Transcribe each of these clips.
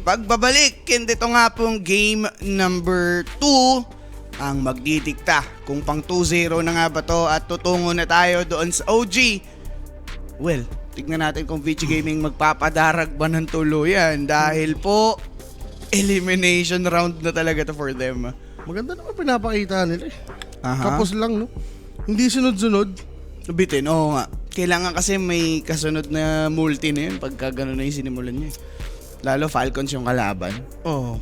pagbabalik. And ito nga pong game number 2 ang magdidikta kung pang 2-0 na nga ba to at tutungo na tayo doon sa OG. Well, tignan natin kung VG Gaming magpapadarag ba ng tuluyan dahil po elimination round na talaga to for them. Maganda naman pinapakita nila eh. Aha. Tapos lang, no? Hindi sunod-sunod. Bitin, oo nga. Kailangan kasi may kasunod na multi na yun pagka gano'n na yung sinimulan niya. Lalo Falcons yung kalaban. Oo.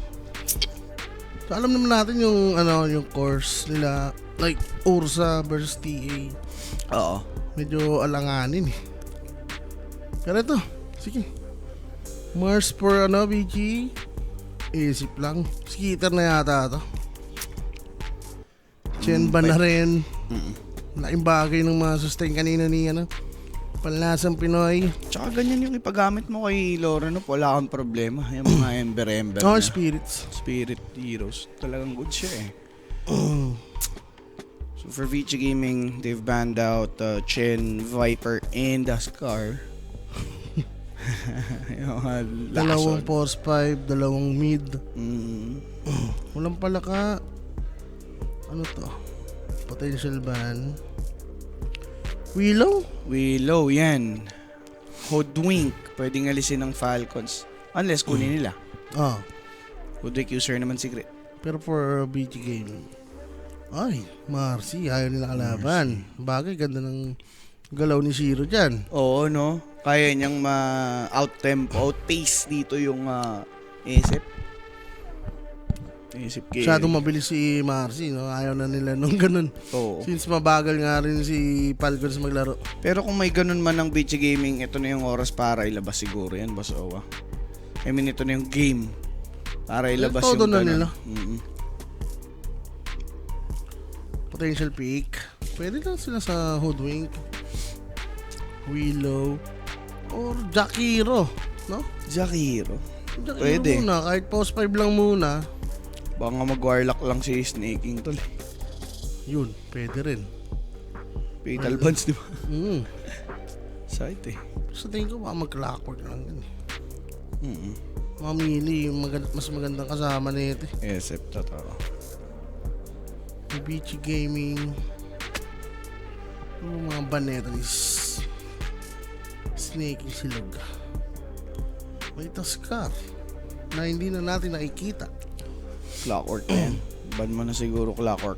So, alam naman natin yung yung course nila, like Ursa versus TA. Oo. Medyo alanganin eh. Pero ito, sige. Mars for BG. Isip lang. Skitter na yata ito. Chen ba na rin? Laking bagay ng mga sustain kanina ni Panlasang Pinoy. Tsaka ganyan yung ipagamit mo kay Laura, no? Wala kang problema. Yung mga ember-ember Oh, na. spirits. Spirit heroes. Talagang good siya eh. So for VG Gaming, they've banned out Chen, Viper, and Scar. Yung Dalawang force 5, dalawang mid. Walang palaka. Ano to? Potential ban. Willow, yan. Hoodwink. Pwedeng alisin ng Falcons. Unless kunin nila. Ah. Hoodwink user naman secret. Pero for BG Gaming, ay, Marcy, ayaw nila kalaban. Bagay, ganda ng galaw ni Shiro dyan. Oo, no? Kaya niyang out-tempo, outpace dito yung isip. Masyadong mabilis si Marcy, no? Ayaw na nila nung ganun. Oo. Since mabagal nga rin si Falcons maglaro. Pero kung may ganun man ng BG Gaming, ito na yung oras para ilabas siguro yan, Boss Owa. I mean, ito na yung game para ilabas yung todo na ganun. nila. Potential pick. Pwede lang sila sa Hoodwink, Willow, or Jakiro, no? Jakiro. Jakiro Pwede. muna, kahit post 5 lang muna. Baka mag-warlock lang si Snaking tol. Yun, pwede rin. Fatal Bonds, di ba? Sight eh. Sa tingin ko, baka mag-clockwork lang yun. Mamili yung mas magandang kasama na ito. Except totoo. BG Gaming. Yung mga baneta ni Snaking silog. May Taskar na hindi na natin nakikita. Clockwork na yan. Ban mo na siguro Clockwork.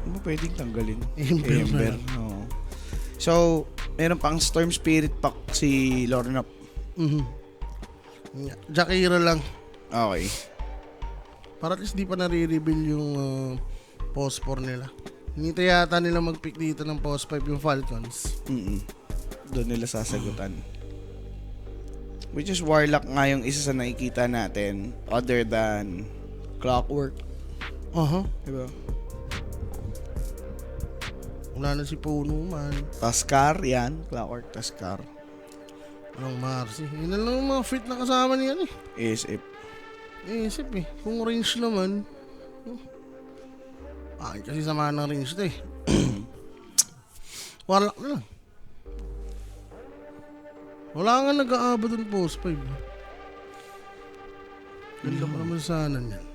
Ano ba pwedeng tanggalin? Ember. Oo. So, meron pang Storm Spirit pack si Lorna. Jakira lang. Okay. Para at least di pa nare-reveal yung post 4 nila. Hinintay yata nila mag-pick dito ng post 5 yung Falcons. Doon nila sasagutan. Which is Warlock nga yung isa sa nakikita natin other than Clockwork. Diba? Wala na si Puno man. Taskar, yan. Clockwork, Taskar. Anong Marcy? Yun na lang yung mga fit na kasama niyan eh. ASF. Isip eh. Kung range naman. Kasi sama ng range to eh. Warlock na lang. Wala nga nag-aaba dun post 5. Ganda pa naman sana niyan.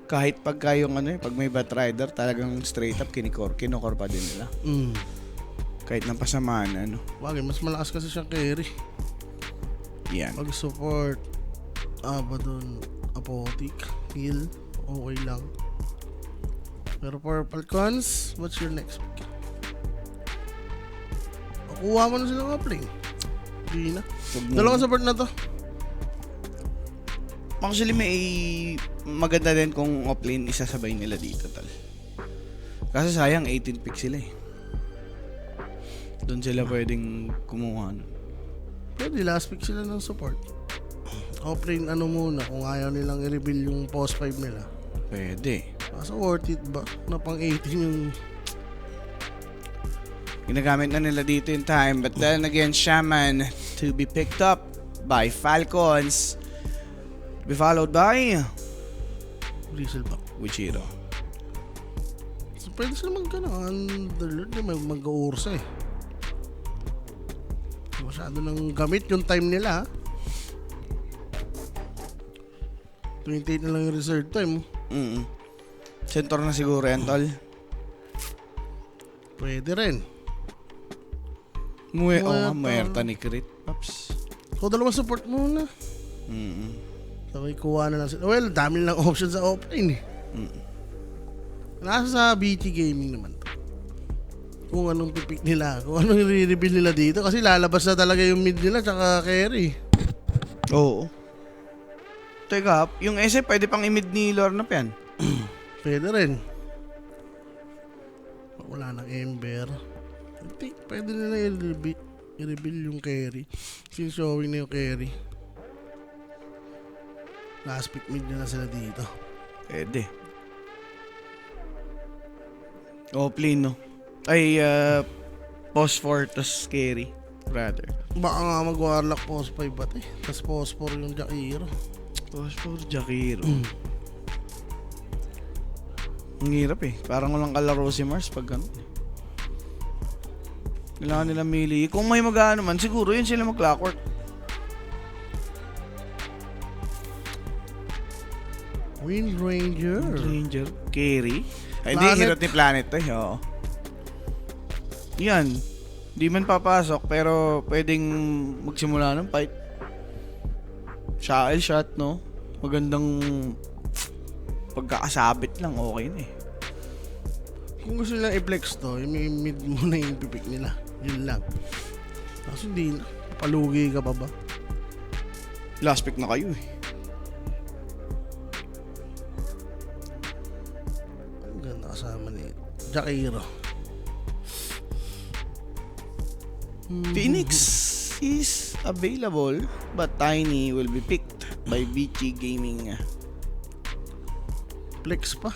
Kahit pagka yung pag may Batrider, talagang straight up kinokor pa din nila. Kahit nang pasamaan, Bagay, mas malakas kasi siyang carry. Yan. Pag support, aba dun, apotic, heal, okay lang. Pero for Falcons, what's your next pick? Kuha mo na sila mga play. Hindi na. Dalawang support na to. Actually, may maganda din kung offlane isasabay nila dito, tal. Kasi sayang, 18 pick sila eh. Doon sila pwedeng kumuha. Pwede, last pick sila ng support. Offlane muna, kung ayaw nilang i-reveal yung post 5 nila. Pwede. Kaso worth it ba? Na pang 18 yung... Ginagamit na nila dito in time. But then again, Shaman to be picked up by Falcons. To be followed by Bristleback. Wichiro. So pwede sila Underlord na mag-uursa eh. masyado nang gamit yung time nila. 28 na lang yung reserve time. Center na siguro yan, tol. Pwede rin. Muerta ni Crit, Paps. So, dalawang support muna. Sabay kuha na lang sila. Well, dami lang options sa offline eh. Nasa sa BT Gaming naman to. Kung anong pipick nila, kung anong i-reveal nila dito. Kasi lalabas na talaga yung mid nila tsaka carry. Oo. Teka, yung SF pwede pang i-mid ni Lorna pa yan. Pwede rin. Wala nang Ember. I think pwede nila i-reveal yung carry. Since showing na yung carry. Last pick mid na sila dito. Pwede. Play no. Ay, post 4 tas carry. Rather. Baka nga mag-warlock post 5 bat eh. Tas post 4 yung Jakiro. Post 4 Jakiro. Ang hirap eh. Parang walang kalaro si Mars pag gano'n. Kailangan nila melee. Kung may mag-ano man, siguro yun sila mag-clockwork. Wind Ranger. Ranger. Carry. Ay, hindi. Planet. Hero ni Planet to. Oo. Yan. Di man papasok, pero pwedeng magsimula ng fight. Shael shot, no? Magandang pagkakasabit lang, okay na eh. Kung gusto nila i-flex to, yung mid muna yung pipick nila. Yun lang. Kasi hindi na. Palugi ka pa ba? Last pick na kayo eh. Ang ganda kasama ni Jakiro. Phoenix is available, but Tiny will be picked by VG Gaming. Flex pa.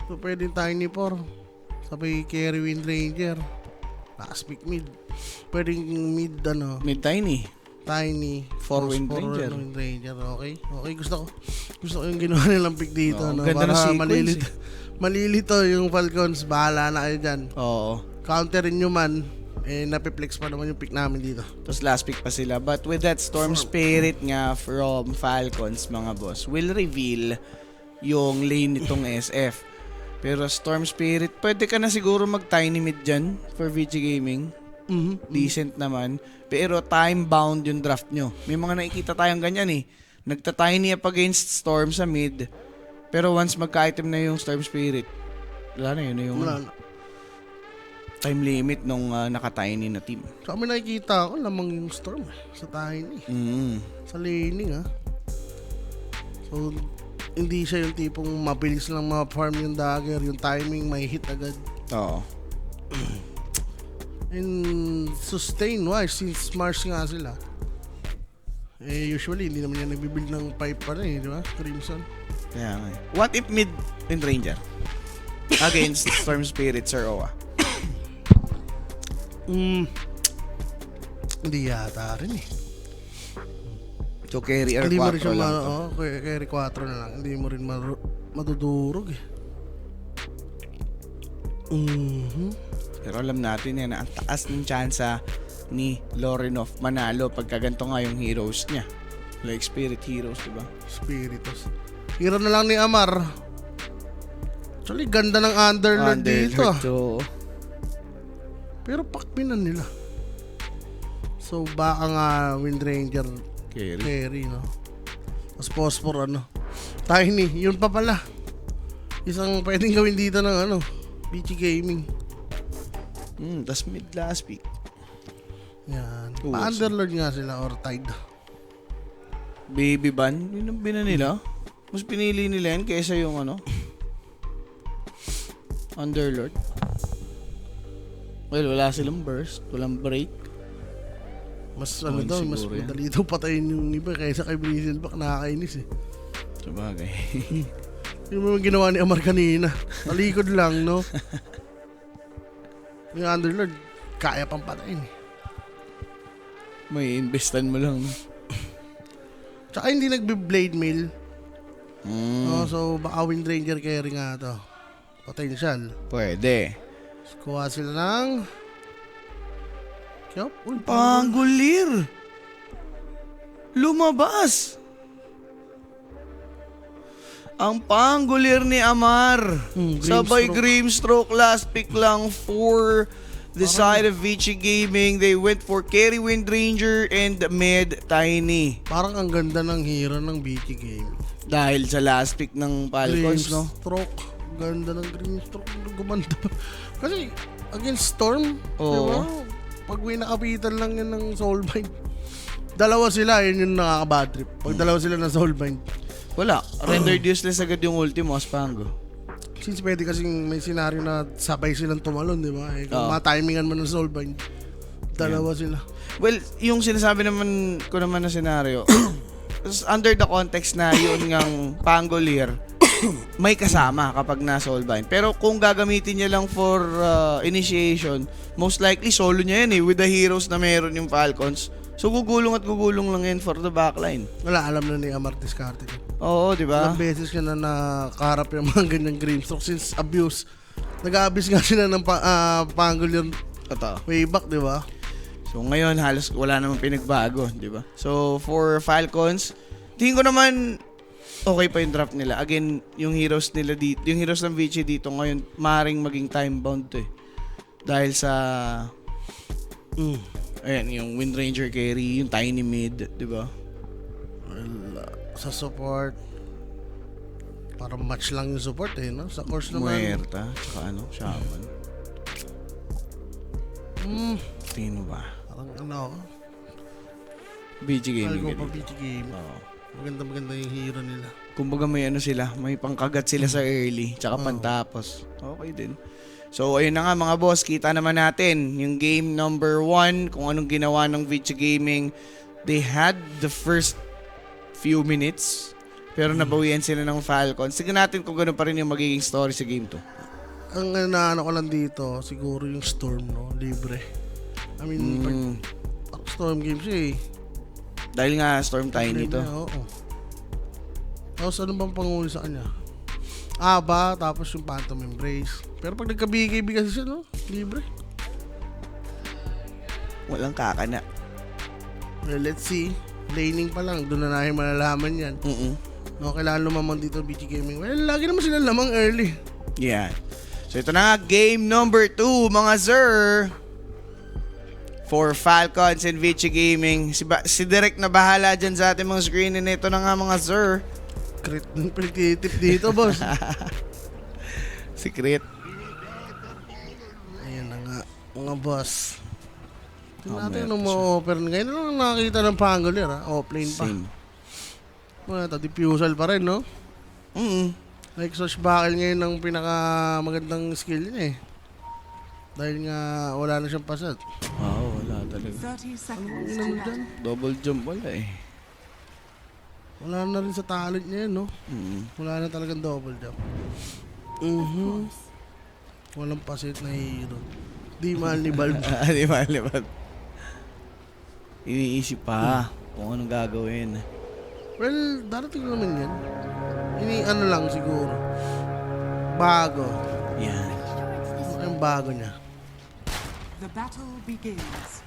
So pwedeng Tiny 4. Sabay carry Wind Ranger. Last pick mid. Pwedeng mid Mid Tiny. Tiny. For Wind for Ranger. Wind Ranger. Okay. Okay, gusto ko yung ginawa nilang pick dito. Ganda Para ng sequence malilito yung Falcons. Bahala na kayo dyan. Oo. Counterin nyo man. Napiplex pa naman yung pick namin dito. Tapos last pick pa sila. But with that Storm Spirit nga from Falcons, mga boss, will reveal yung lane nitong SF. Pero Storm Spirit, pwede ka na siguro mag-tiny mid dyan for VG Gaming. Decent naman. Pero time-bound yung draft nyo. May mga nakikita tayong ganyan eh. Nagta-tiny up against Storm sa mid. Pero once magka-item na yung Storm Spirit, wala na yun. Wala na. Time limit nung naka-tiny na team. So kami nakikita ko lamang yung Storm sa Tiny. Sa laning So hindi siya yung tipong mabilis lang ma-farm yung dagger, yung timing may hit agad. Oo. And sustain wise, since Mars nga sila, usually hindi naman yan nagbibuild ng pipe pa rin, di ba? Crimson. Kaya nga. What if mid Wind Ranger against Storm Spirit, Sir Owa? Hindi yata rin eh. So carry or Hindi mo rin 4 siya lang to. carry 4 na lang. Hindi mo rin madudurog eh. Pero alam natin yan, ang taas ng tsansa ni Lorinov manalo pagka ganito nga yung heroes niya. Like Spirit Heroes, diba? Spiritus. Hero na lang ni Amar. Actually, ganda ng Underlord dito. So, Pero pakpinan nila. So, baka nga Wind Ranger carry, no? Tapos Phosphor, Tiny, yun pa pala. Isang pwedeng gawin dito ng BG Gaming. tas mid last pick. Yan. Pa-Underlord nga sila or Tide. Baby Ban, yun ang bina nila. Mas pinili nila yan kaysa yung Underlord. Well, wala silang burst, walang break. Mas mas siguro yan. madali daw patayin yung iba kaysa kay Brazilback, nakakainis eh. Sabagay. Yung mga ginawa ni Amar kanina. Talikod lang, no? Yung Underlord, kaya pang patayin eh. May investan mo lang. Tsaka hindi nagbe-blade mail. So baka Wind Ranger carry nga to. Potential. Pwede. Kuha sila ng Yup. Uy, Pangolier! Lumabas! Ang Pangolier ni Amar. Sabay Grimstroke, last pick lang for the side of Vici Gaming. They went for Carry Windranger and Med Tiny. Parang ang ganda ng hero ng BT game. Dahil sa last pick ng Falcons, no? Stroke. Ganda ng green stroke. Gumanda. Kasi, against Storm, Oo. diba? Pag winakapitan lang yan ng Soulbind. Dalawa sila, yun yung nakaka-bad trip. Pag dalawa sila ng Soulbind. Wala. Rendered useless agad yung ultimo, Spango. Since pwede kasing may senaryo na sabay silang tumalon, di ba? Eh, kung Oo. matimingan mo ng Soulbind, dalawa sila. Well, yung sinasabi naman ko naman na senaryo, under the context na yun ngang Pangolier, may kasama kapag na Soulbind. Pero kung gagamitin niya lang for initiation, most likely solo niya yan with the heroes na meron yung Falcons. So gugulong at gugulong lang yan for the backline. Wala, alam na ni Amar discarded. Oo, di ba? Ilang beses ka na nakaharap yung mga ganyang Grimstroke since abuse. Nag-abuse nga sila ng Pangolier Totoo. way back, di ba? So ngayon halos wala namang pinagbago, di ba? So for Falcons, tingin ko naman okay pa yung draft nila. Again, yung heroes nila dito, yung heroes ng Vici dito ngayon, maring maging time bound to eh. Dahil sa ayan, yung Windranger carry, yung Tiny Mid, di ba? Well, sa support, parang match lang yung support eh, no? Sa course naman. Muerta, tsaka ano, Shaman. Tingin mo ba? Parang ano, Vici Gaming. Algo pa ganito. BT game. Oo. Maganda yung hero nila. Kumbaga may ano sila, may pangkagat sila sa early, tsaka pantapos. Okay din. So ayun na nga mga boss, kita naman natin yung game number 1, kung anong ginawa ng Vici Gaming. They had the first few minutes, pero nabawian sila ng Falcons. Tignan natin kung gano'n pa rin yung magiging story sa game 2. Ang naano ko lang dito, siguro yung Storm, no? Libre. I mean, pag Storm game siya eh. Dahil nga Storm Tiny to. Oo. Tapos ano bang panguli sa kanya? Aba, tapos yung Phantom Embrace. Pero pag nagka-BKB kasi siya, no? Libre. Walang kakana. Well, let's see. Laning pa lang, doon na nahin malalaman yan. No, kailangan lumamang dito BG Gaming. Well, lagi naman sila lamang early. Yeah. So ito na nga, game number 2, mga sir. For Falcons and Vici Gaming. Si Direk na bahala dyan sa ating mga screen. And ito na nga mga sir. Crit ng pinagtitip dito, boss. Secret. Ayan na nga, mga boss. Tingnan natin meron anong ma-offer. Ngayon na lang nakakita ng Pangolier, ha? Offlane pa. Same. Well, ito, diffusal pa rin, no? Like, Swashbuckle ngayon ang pinakamagandang skill niya, eh. Dahil nga, wala na siyang pasat. Oo, wala talaga. 30 seconds Ano to dyan? Double jump wala eh. Wala na rin sa talent niya, no? Wala na talagang double jump. Walang pasit na hero. Di mahal ni Valve. Di ba, libat? Iniisip pa kung anong gagawin. Well, darating naman yan. Ano lang siguro. Bago. Yan. Ano yung bago niya? the battle begins.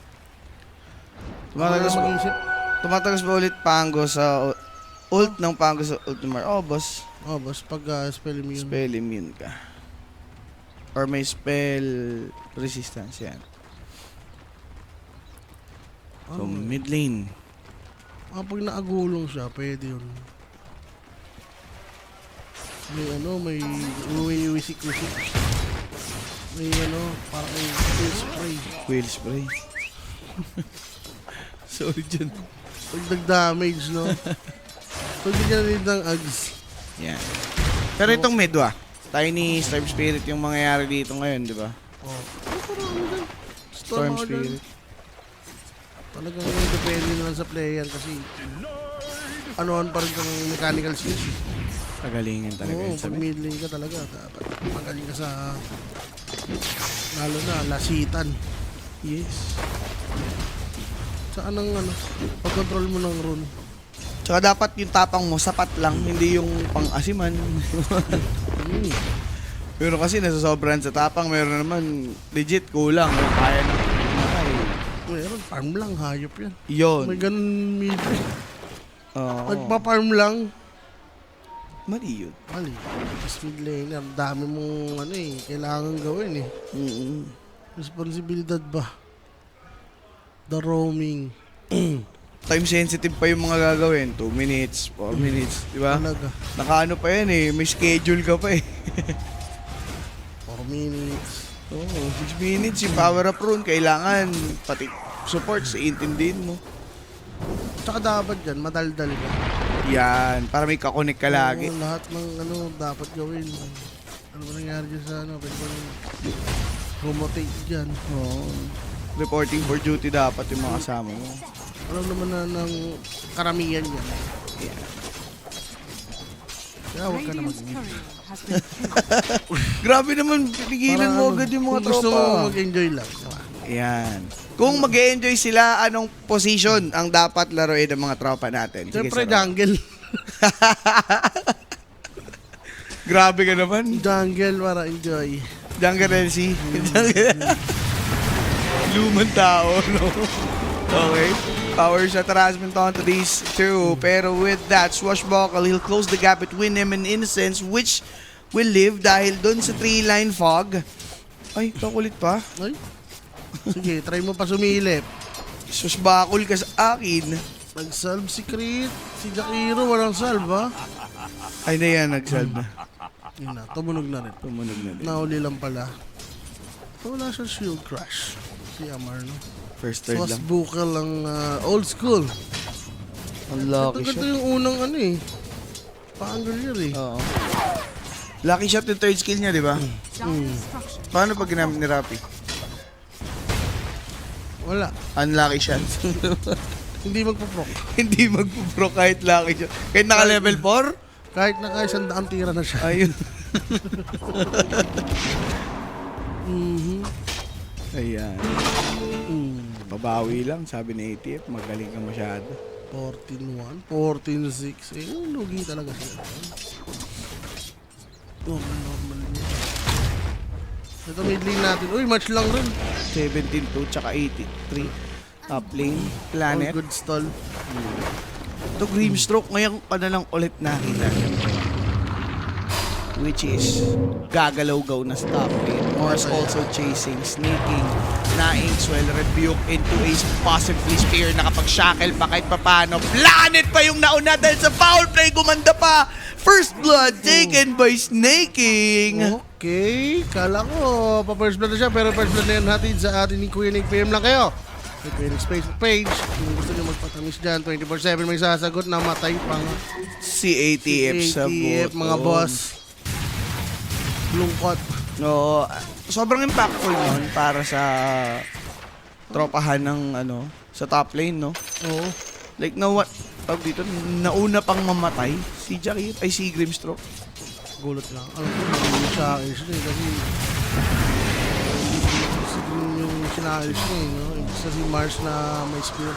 Tumatagos Ano ba, mag-isip? tumatagos ba ulit Pango sa ult ng Pango sa Ultimar? Oh, boss. Oh, boss, pag spell immune. Spell immune ka. Or may spell resistance yan. So, mid lane. Pag naagulong siya, pwede yun. May wisik-wisik. May parang may quill spray. Quill spray. Sorry dyan. Pag damage, no? Pag di ka need ng ags. Yan. Pero itong medwa, Tiny Storm Spirit yung mangyayari dito ngayon, di ba? Oh. Parang dyan. Storm ako dyan. Spirit. Talagang depende na lang sa player kasi anoan pa rin ng mechanical skills. Pagalingan talaga Oo, yun pag sabi. mid lane ka talaga, dapat magaling ka sa lalo na lasitan. Yes. Saan ang pag-control mo ng rune. Tsaka dapat yung tapang mo, sapat lang, hindi yung pang-asiman. Pero kasi nasasobran sa tapang, meron naman legit kulang. Kaya na. Well, farm lang, hayop yan. Yun. May ganun mid. Oo. Nagpa-farm lang. Mali yun. Mali. Tapos mid laner, dami mong kailangan gawin eh. Responsibilidad ba? The roaming. Time sensitive pa yung mga gagawin. 2 minutes, 4 minutes, di ba? Talaga. Nakaano pa yan eh. May schedule ka pa eh. 4 minutes. Oo, 6 minutes. Yung power up rune, kailangan pati support sa intindihin mo. Tsaka dapat dyan, madaldal ka. Yan, para may kakonek ka lagi. Oo, lahat ng dapat gawin. Ano ba nangyari dyan sa pwede mo romotate dyan. Oo. Reporting for duty dapat yung mga kasama mo. Alam naman na ng karamihan yan. Yeah. Kaya huwag ka na Radiant's mag-mid. courier has been killed. Grabe naman, pinigilan mo agad yung mga kung gusto mo tropa. mag-enjoy lang. Diba? Yan. Kung mag-enjoy sila, anong position ang dapat laruin ng mga tropa natin? Sige, Siyempre, Saro. jungle. Grabe ka naman. Jungle para enjoy. Jungle LC. Lumang tao, no? Okay. Power shot harassment onto these two. Pero with that, Swashbuckle, he'll close the gap between him and Innocence, which will live dahil dun sa 3-line fog. Ay, kakulit pa. Ay. Sige, try mo pa sumilip. Swashbuckle ka sa akin. Nag-salve si Crit. Si Jakiro, walang salve, ha? Ay na yan, nag-salve na. Yun na, tumunog na rin. Tumunog na din. Nauli lang pala. Wala siya shield crash. Si Amar, no? First third lang. Swashbuckle ang old school. Ang lucky Ito shot. yung unang pa-angler eh. Oo. Lucky shot yung third skill niya, di ba? Dire destruction. Paano pag ginamit ni Rapi? Wala. Unlucky shot. Hindi magpo-proc. Hindi magpo-pro kahit lucky shot. Kahit naka-level 4? Kahit naka-100 tira na siya. Ayun. Mhm. Ayan. Babawi lang, sabi ni ATF. Magaling ka masyado. 14-1, 14-6. Lugi talaga siya. Normal niya. Ito mid lane natin. Uy, match lang rin. 17-2 tsaka 83. Top lane, All planet. good stall. Ito Grimstroke, ngayon pa na lang ulit nakita. Which is gagalaw-gaw na stop lane. Morse also chasing, sneaking, na-Inkswell, rebuke into a possibly spear. Nakapag-shackle pa kahit papano. Planet pa yung nauna dahil sa foul play. Gumanda pa. First blood taken by Snaking. Okay, kala ko pa-first blood na siya, pero first blood na yan hatid sa atin ni Kuya Nick. PM lang kayo. May Kuya Nick's Facebook page. Kung gusto nyo magpatamis dyan, 24/7 may sasagot, namatay pa nga. Si ATF sa ATF, bottom. mga boss. Lungkot. No, sobrang impactful nun para sa tropahan ng sa top lane, no? Oo. Like tawag dito, nauna pang mamatay si Jackie ay si Grimstroke. Gulat lang. Alam ko, hindi siya ayos na eh. Kasi yung sinayos niya eh, no? Ibig sa si Mars na may spear.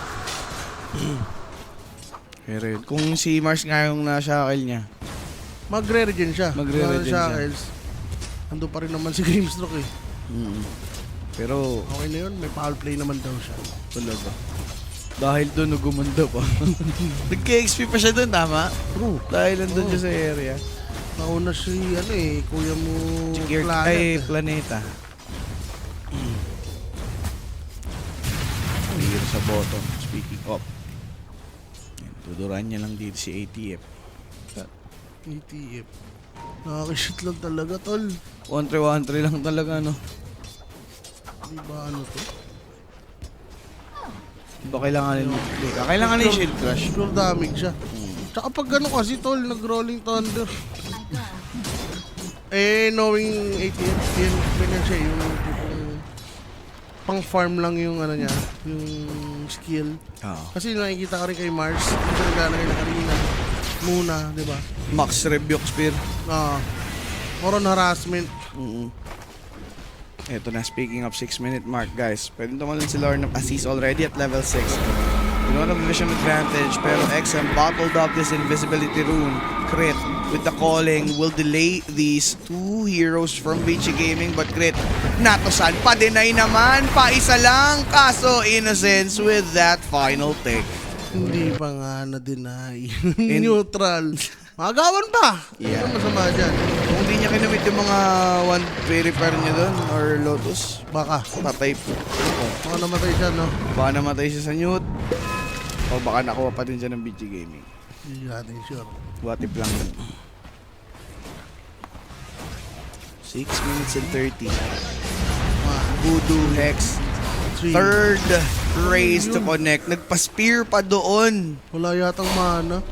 Pero yun, kung si Mars nga yung na-shackle niya, Magre-regen siya. Magre-regen siya. Ando pa rin naman si Grimstroke eh. pero Okay na yun, may foul play naman daw siya. talaga. Dahil doon gumanda pa. Nagka-XP pa siya doon, tama? True. Dahil nandun siya sa area. Nauna si kuya mo Gear Planet. ay planeta. Clear sa bottom. Speaking of. Yan, tuduran niya lang dito si ATF. ATF. Nakakishit lang talaga, tol. 1-3 lang talaga, no? Di ba ano to? Ba kailangan kailangan yung shield crush. Pure damage siya. Tsaka pag gano'n kasi, tol, nag-rolling thunder. Knowing ATF, yan siya, yung tipong pang-farm lang yung niya, yung skill. Oo. Kasi nakikita ka rin kay Mars, hindi naglalagay na kanina. Muna, di ba? Max Rebuke Spear. More on harassment. Ito na, speaking of 6-minute mark, guys. Pwede tumalon si Lorna as he's already at level 6. You don't have vision advantage, pero XM bottled up this invisibility rune. Crit. with the calling will delay these two heroes from VG Gaming, but Crit, Natosan pa-deny naman, pa-isa lang, kaso Innocence with that final take. Hindi pa nga na-deny. Neutral. Magawan pa. Yeah. Ano masama dyan? Kung hindi niya kinamit yung mga one verifier niya doon or Lotus, Baka. patay po. Baka namatay siya, no? Baka namatay siya sa Newt, o baka nakuha pa din siya ng VG Gaming. Hindi natin sure. What if lang yun? 6 minutes and 30. Voodoo Hex. Third race to connect. Nagpa-spear pa doon. Wala yatang mana.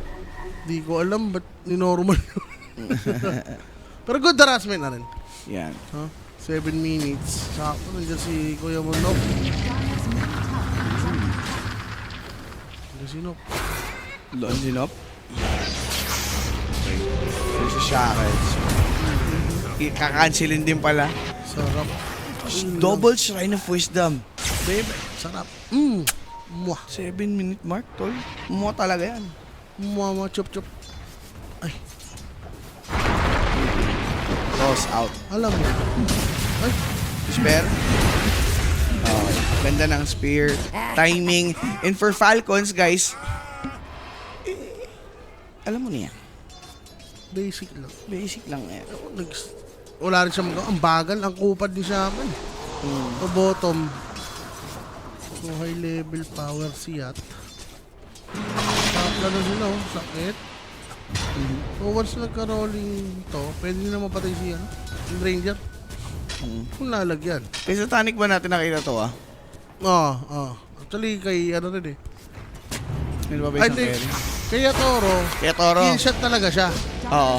Di ko alam ba't ni-normal yun. Pero good harassment na rin. Yan. Huh? 7 minutes. Sakto nandiyan si Kuya Monok. Nandiyan si Nok. Loan din up. Okay. There's a Shackles. Kakansilin din pala. Sarap. Double Shrine of Wisdom. Baby. Sarap. Mwah. 7-minute mark, tol. Mo talaga yan. Mwah, chop chop. Ay, Toss out. alam mo. Ay, Spear. Okay. Ganda ng spear. Timing. And for Falcons, guys, alam mo niya. basic lang. Basic lang yan. Wala rin siya magawa. Ang bagal, ang kupad ni Shaman. O bottom. So high level power siyat. Tapla na sila, oh. Sakit. So once nagka-rolling to, pwede nila mapatay siya. Yung Ranger. Kung lalagyan. Kaya sa Tonic ba natin nakita to, ah? Actually, kay ano rin eh. Ano ba ba I isang think, carry? kaya Toro, Kaya Toro. kill shot talaga siya. Oo.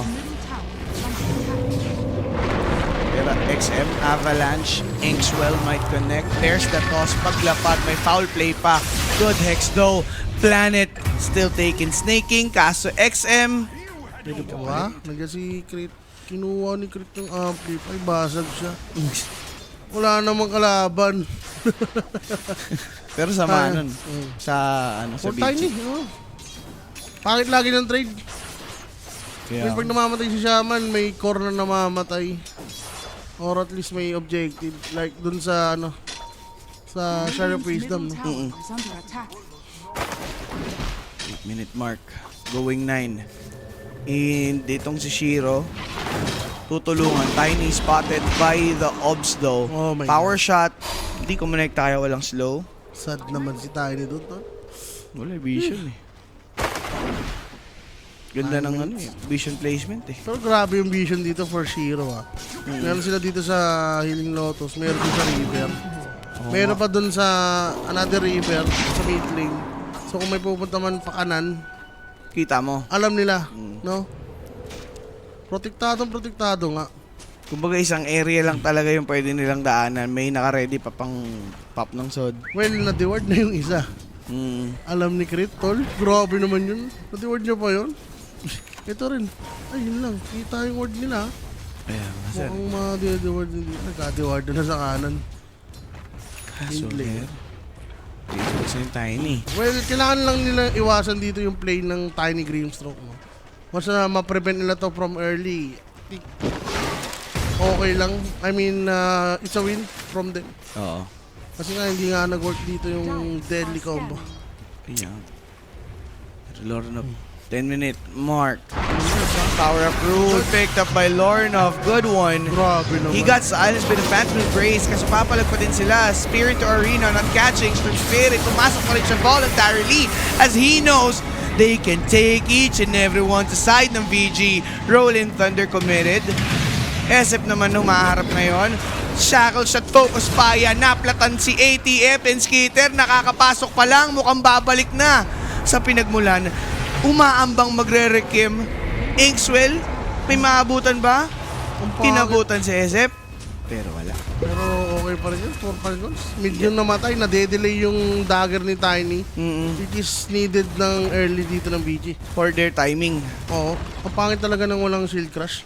Pero XM, Avalanche, Inkswell might connect. There's the toss. Paglapat, may foul play pa. Good Hex though. Planet still taking snaking. Kaso XM, Diba? Nandiyan si Crit. Kinuha ni Crit ng amplify. Basag siya. Wala namang kalaban. pero sama nun. Sa, ano, sa For tiny. beach. Oh. Pangit lagi ng trade. Yung pag namamatay si Shaman, may core na namamatay. Or at least may objective. Like dun sa ano, sa Share of Wisdom. No? Is under attack. 8-minute mark. Going 9. And ditong si Shiro, tutulungan. Tiny spotted by the Obs though. Oh my Power shot. Hindi connect tayo, walang slow. Sad naman si Tiny doon. No? Wala, vision eh. Ganda ng ano eh, vision placement eh. Pero grabe yung vision dito for Shiro ah. Meron sila dito sa Healing Lotus, meron din sa River. Meron pa dun sa another river sa mid lane. So kung may pupunta man pa kanan, Kita mo. alam nila, no? Protektado nga. Kumbaga isang area lang talaga yung pwede nilang daanan. May naka-ready pa pang pop ng sod. Well, na-deward na yung isa. Alam ni Crit, tol. Grabe naman yun. Na-deward niya pa yun. Ito rin. Ay, yun lang. Kita yung word nila. Ayan, sir. Mukhang ma-deward nila. Nagka-deward na sa kanan. Kaso, Mid lane. Dito yung Tiny. Well, kailangan lang nila iwasan dito yung play ng Tiny Grimstroke. No? Mas na ma-prevent nila to from early. Okay lang. I mean, it's a win from them. Oo. Kasi nga hindi nga nag-work dito yung deadly combo. Ayan. Lornov. 10-minute mark. Power up rule picked up by Lornov. Good one. Grabe naman. He got silenced by the Phantom Embrace kasi papalag pa din sila. Spirit to Arena, not catching. From Spirit, pumasok pa rin siya voluntarily as he knows they can take each and every one to side ng VG. Rolling Thunder committed. SF naman humaharap ngayon. Shackle shot, focus pa yan. Naplatan si ATF and Skitter. Nakakapasok pa lang, mukhang babalik na sa pinagmulan. Umaambang magre-rekim. Inkswell, may maabutan ba? Ang pangit. Inabutan si SF. Pero wala. Pero okay pa rin yun. 4 Falcons. Mid yung namatay. Nade-delay yung dagger ni Tiny. Which is needed ng early dito ng BG. For their timing. Oo. Ang pangit talaga ng walang shield crush.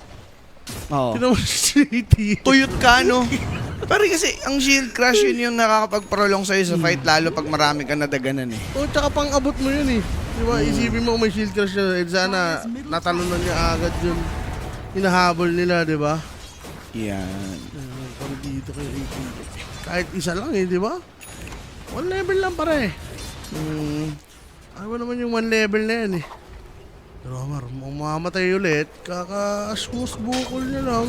Oo. Tinaman si ATF. Tuyot ka, no? Pero kasi ang shield crush yun yung nakakapag-prolong sa'yo sa fight lalo pag marami ka nadaganan eh. Oh, tsaka pang abot mo yun eh. Di ba, isipin mo kung may shield crush na, sana natalunan niya agad yun. Hinahabol nila, di ba? Yan. Parang dito kay AP. Kahit isa lang eh, di ba? 1 level lang pare. Ano ba naman yung 1 level na yan eh. Pero Omar, mamamatay ulit. Kaka-asmus bukol niya lang.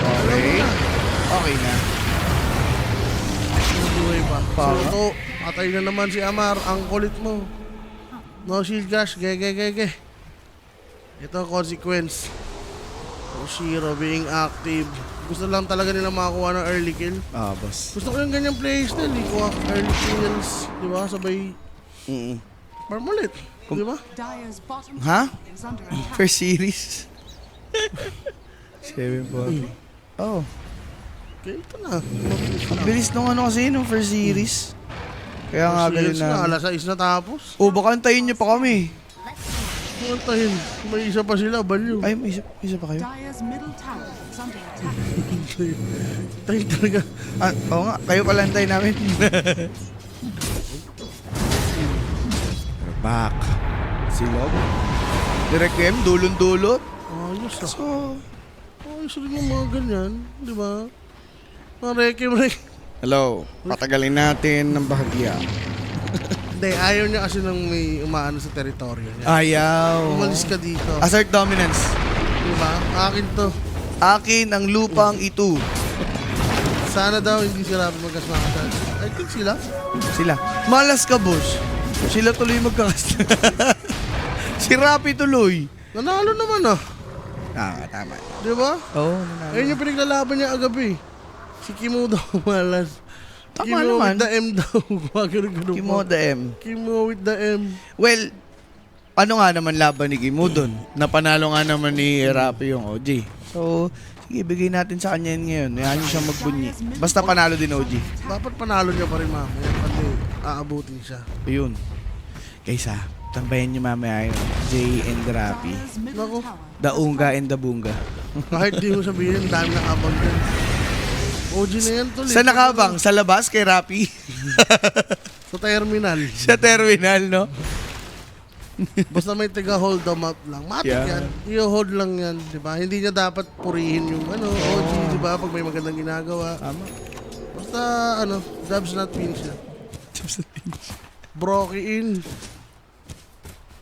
Okay. Okay na. Buhay pa. Pa. So to, patay na naman si Amar. Ang kulit mo. No shield crush. Ge. Ito ang consequence. Oshiro being active. Gusto lang talaga nila makakuha ng early kill. Boss. Gusto ko yung ganyang playstyle eh. Kuha early kills. Di ba? Sabay farm ulit. Di ba? Dire's bottom Ha? tower is under attack. First series. 740. Oh. Okay, ito na. Mabilis Ang na. bilis nung ano kasi, nung first series. Kaya nga ganun Series na. na. Alas 6 na tapos. Baka antayin nyo pa kami. Kuntahin. May isa pa sila. Balyo. Ay, may isa pa kayo? Dire's middle tower is under attack. Tayo talaga. Oo nga, kayo pala antayin namin. We're back. Silog. Direct M, dulon-dulot. Ayos ah. So, Ayos rin yung mga ganyan. Di ba? Mga rekem. hello. Patagalin natin ng bahagya. Hindi, ayaw niya kasi nang may umaano sa teritoryo niya. Ayaw. Umalis ka dito. Assert dominance. Di ba? Akin to. Akin ang lupang ito. Sana daw hindi sila magkasmakatan. I think sila. Sila. Malas ka, boss. Sila tuloy magkakas. Si Rapi tuloy. Nanalo naman ah. Tama. Di ba? Oo, Ayun yung pinaglalaban niya agabi. Si Kimo daw malas. Tama Kimo naman. with the M daw. Gumagano-gano Kimo the M. Kimo with the M. Well, ano nga naman laban ni Kimo doon? Napanalo nga naman ni Rapi yung OG. So, sige, bigay natin sa kanya yun ngayon. Hayaan niyo siya magbunyi. Basta panalo din OG. Dapat panalo niya pa rin mamaya. Kasi aabutin siya. Ayun. Kaysa, tambayan niyo mamaya yun. Jay and Rapi. Dire's middle Nako. tower. The Unga and the Bunga. Kahit di mo sabihin, dami na abang dyan. OG na yan tol. Sa nakabang, sa labas kay Rapi. Sa terminal. Sa terminal, no? Basta may taga-hold them out lang. Matik Yeah. yan. I-hold lang yan. Diba? Hindi niya dapat purihin yung OG. Diba? Pag may magandang ginagawa. Tama. Basta dubs not pins siya. Broky in.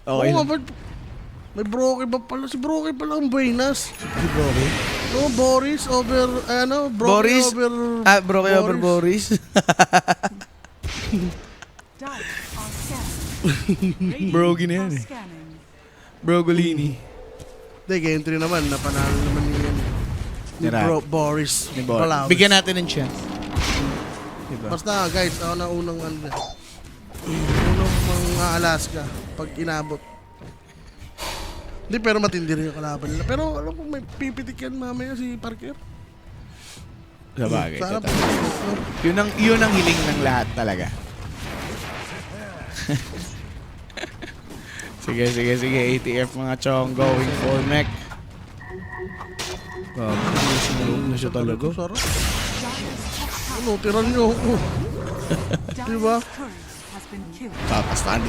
Okay. Oo nga, ba't may Broky ba pala? Si Broky pala ang Buenas. Okay. No, Boris over, Broky Boris? over... Broke over Boris. Dire are scanning. Brogy na yan Are eh. scanning. Brogolini. Hindi, game 3 naman. Napanalo naman ni Ni Rap. Boris. Ni Boris. Palawis. Bigyan natin ng chance. Diba? Basta guys, ako na unang unang mga Alaska pag inabot. Hindi, pero matindi rin yung kalaban nila. Pero alam ko may pipitik yan mamaya si Parker. Sabagay. Sana totoo. pipitik, no? Yun ang hiling ng lahat talaga. sige. ATF mga chong going for mech. Sinulog na siya talaga. Sarap. Ano, tiran niyo ako. Diba? Dire's turret has been killed.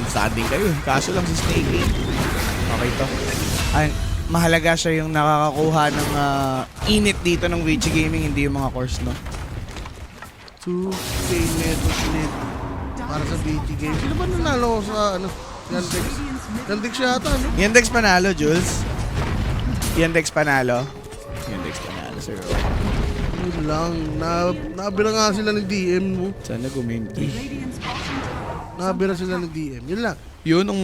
Standing kayo. Kaso lang si Snake. Okay to. Ay, mahalaga siya yung nakakakuha ng init dito ng Witchy Gaming, hindi yung mga course, no? 2 game method lead para sa BT game. Sino ba nanalo sa Yandex? Yandex yata, no? Yandex panalo, Jules. Yandex panalo, sir. Yun lang. Nabira nga sila ng DM mo. Sana gumame 3. Radiant's bottom tower. Nabira sila ng DM. Yun lang. Yun ang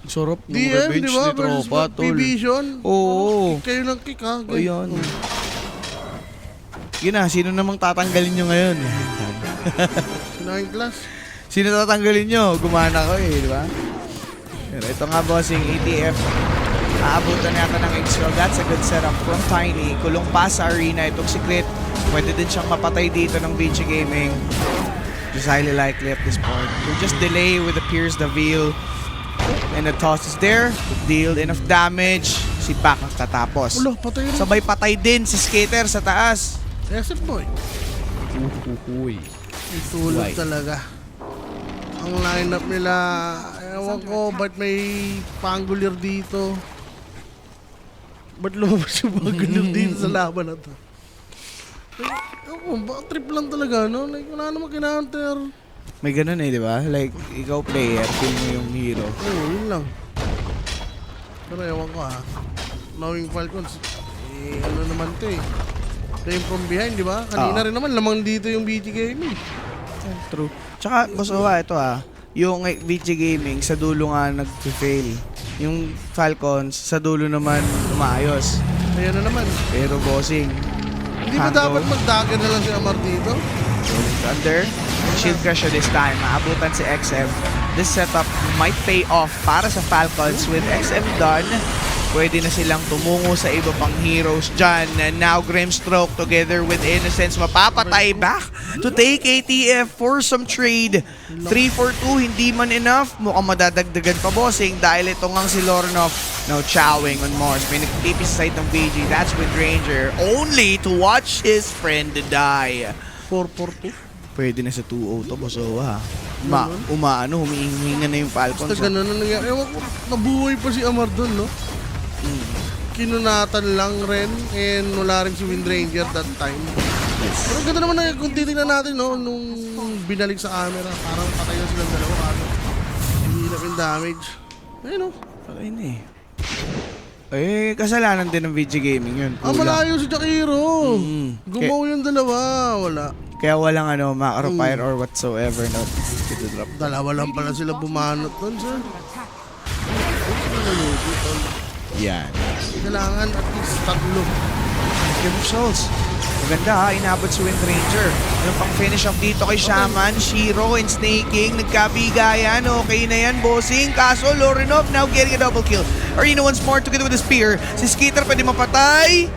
sarap ng DM, revenge di ba? ni Tropa, tol. P-Vision. Oo. Kayo ng kick, ha? O yun. Yun na, sino namang tatanggalin nyo ngayon? Sinahing class. Sino tatanggalin nyo? Gumana ko eh, di ba? Pero ito nga bossing, ATF. Aabutan yata ng extra. That's a good setup from Tiny. Kulong pa sa arena. Itong secret. Pwede din siyang mapatay dito ng BG Gaming. Just highly likely at this point. We'll just delay with the Pierce the Veil. And the toss is there. Deal enough damage. Si Pac ang tatapos. Ulo, patay rin. Sabay patay din si Skater sa taas. SF boy. Uhuhuy. Itulog Why? talaga. Ang lineup nila, ewan ko, ba't may Pangolier dito? Ba't lumabas yung Pangolier dito sa laban na to? Ewan ko, trip lang talaga, no? Like, wala namang kina-counter. May ganun eh, di ba? Like, ikaw player, feel mo yung hero. Oo, yun lang. Pero ewan ko Knowing Falcons, ano naman to eh. Playing from behind, di ba? Kanina rin naman, lamang dito yung BG Gaming. True. Tsaka, boss Owa, ito yung VG Gaming sa dulo nga nag-fail. Yung Falcons sa dulo naman umaayos. Ayan na naman. Pero bossing, Hindi ba dapat mag-dagger na lang si Amar dito? Thunder, shield crush siya this time. Maabutan si XM. This setup might pay off para sa Falcons. With XM done, pwede na silang tumungo sa iba pang heroes dyan. And now Grimstroke together with Innocence mapapatay back to take ATF for some trade. 3-4-2, hindi man enough. Mukhang madadagdagan pa bossing dahil ito ngang si Lornov now chowing on Mars. May nagtipis sa side ng VG. That's with Ranger. Only to watch his friend die. 4-4-2. Pwede na sa 2-0 to, boss Owa. Humihinga na yung Falcons. Basta ganun na nangyari. Ewan ko, nabuhay pa si Amar doon, no? Kinunatan lang rin and wala rin si Windranger that time. Pero ganda naman na kung titignan natin, no? Nung binalik sa camera, parang patay na silang dalawa. Hindi na yung damage. Ayun, no? Patay na eh. Eh, kasalanan din ng VG Gaming yun. Malayo si Jakiro. Mm. Gumaw yung dalawa. Wala. Kaya walang macro fire or whatsoever na drop. Dalawa lang pala sila bumanot doon, sir. Yan. Kailangan at least tatlo. Kim Schultz. Maganda inabot si Wind Ranger. Ano pang finish off dito kay Shaman, Shiro, and Snaking. Nagkabigayan. Okay na yan, bossing. Kaso, Lorinov now getting a double kill. Arena once more together with the spear. Si Skitter pwede mapatay.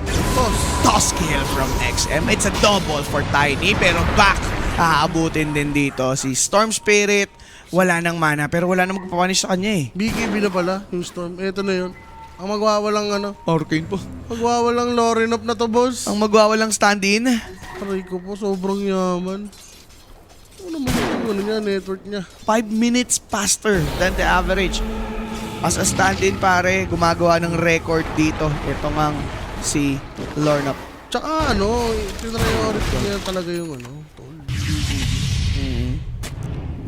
Toss kill from XM. It's a double for Tiny, pero back. Aabutin din dito si Storm Spirit. Wala nang mana, pero wala nang magpapanish sa kanya eh. BKB na pala, yung Storm. Ito na yun. Ang magwawalang Arcane po. magwawalang Lorinov na to, boss. Ang magwawalang stand-in. Aray ko po, sobrang yaman. Ano naman yung niya, network niya. 5 minutes faster than the average. As a stand-in pare, gumagawa ng record dito. Ito ngang si Lornap. Tsaka priority niya talaga yung tol.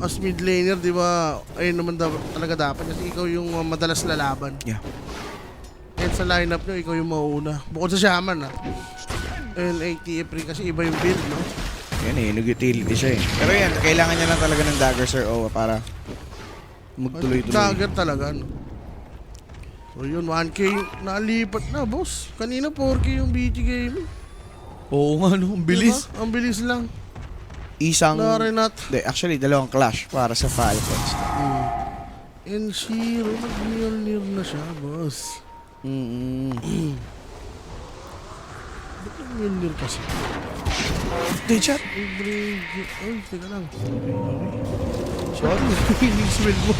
As mid laner, di ba, ayun naman talaga dapat kasi ikaw yung madalas lalaban. Yeah. And sa lineup nyo, ikaw yung mauuna. Bukod sa Shaman, And ATF rin kasi iba yung build, no? Yan eh, nag-utility siya eh. Pero yan, kailangan niya lang talaga ng dagger, Sir Owa, para magtuloy-tuloy. Dagger talaga, no? So yun, 1K, nalipat na, boss. Kanina 4K yung BG Gaming. Oo nga, no? Ang bilis. Diba? Ang bilis lang. Isang... Narinat. Actually, dalawang clash para sa Falcons. And Shiro, nag-near na siya, boss. Ba't nag-near kasi? Day chat. Ay, teka lang. Sorry, yung smell mo.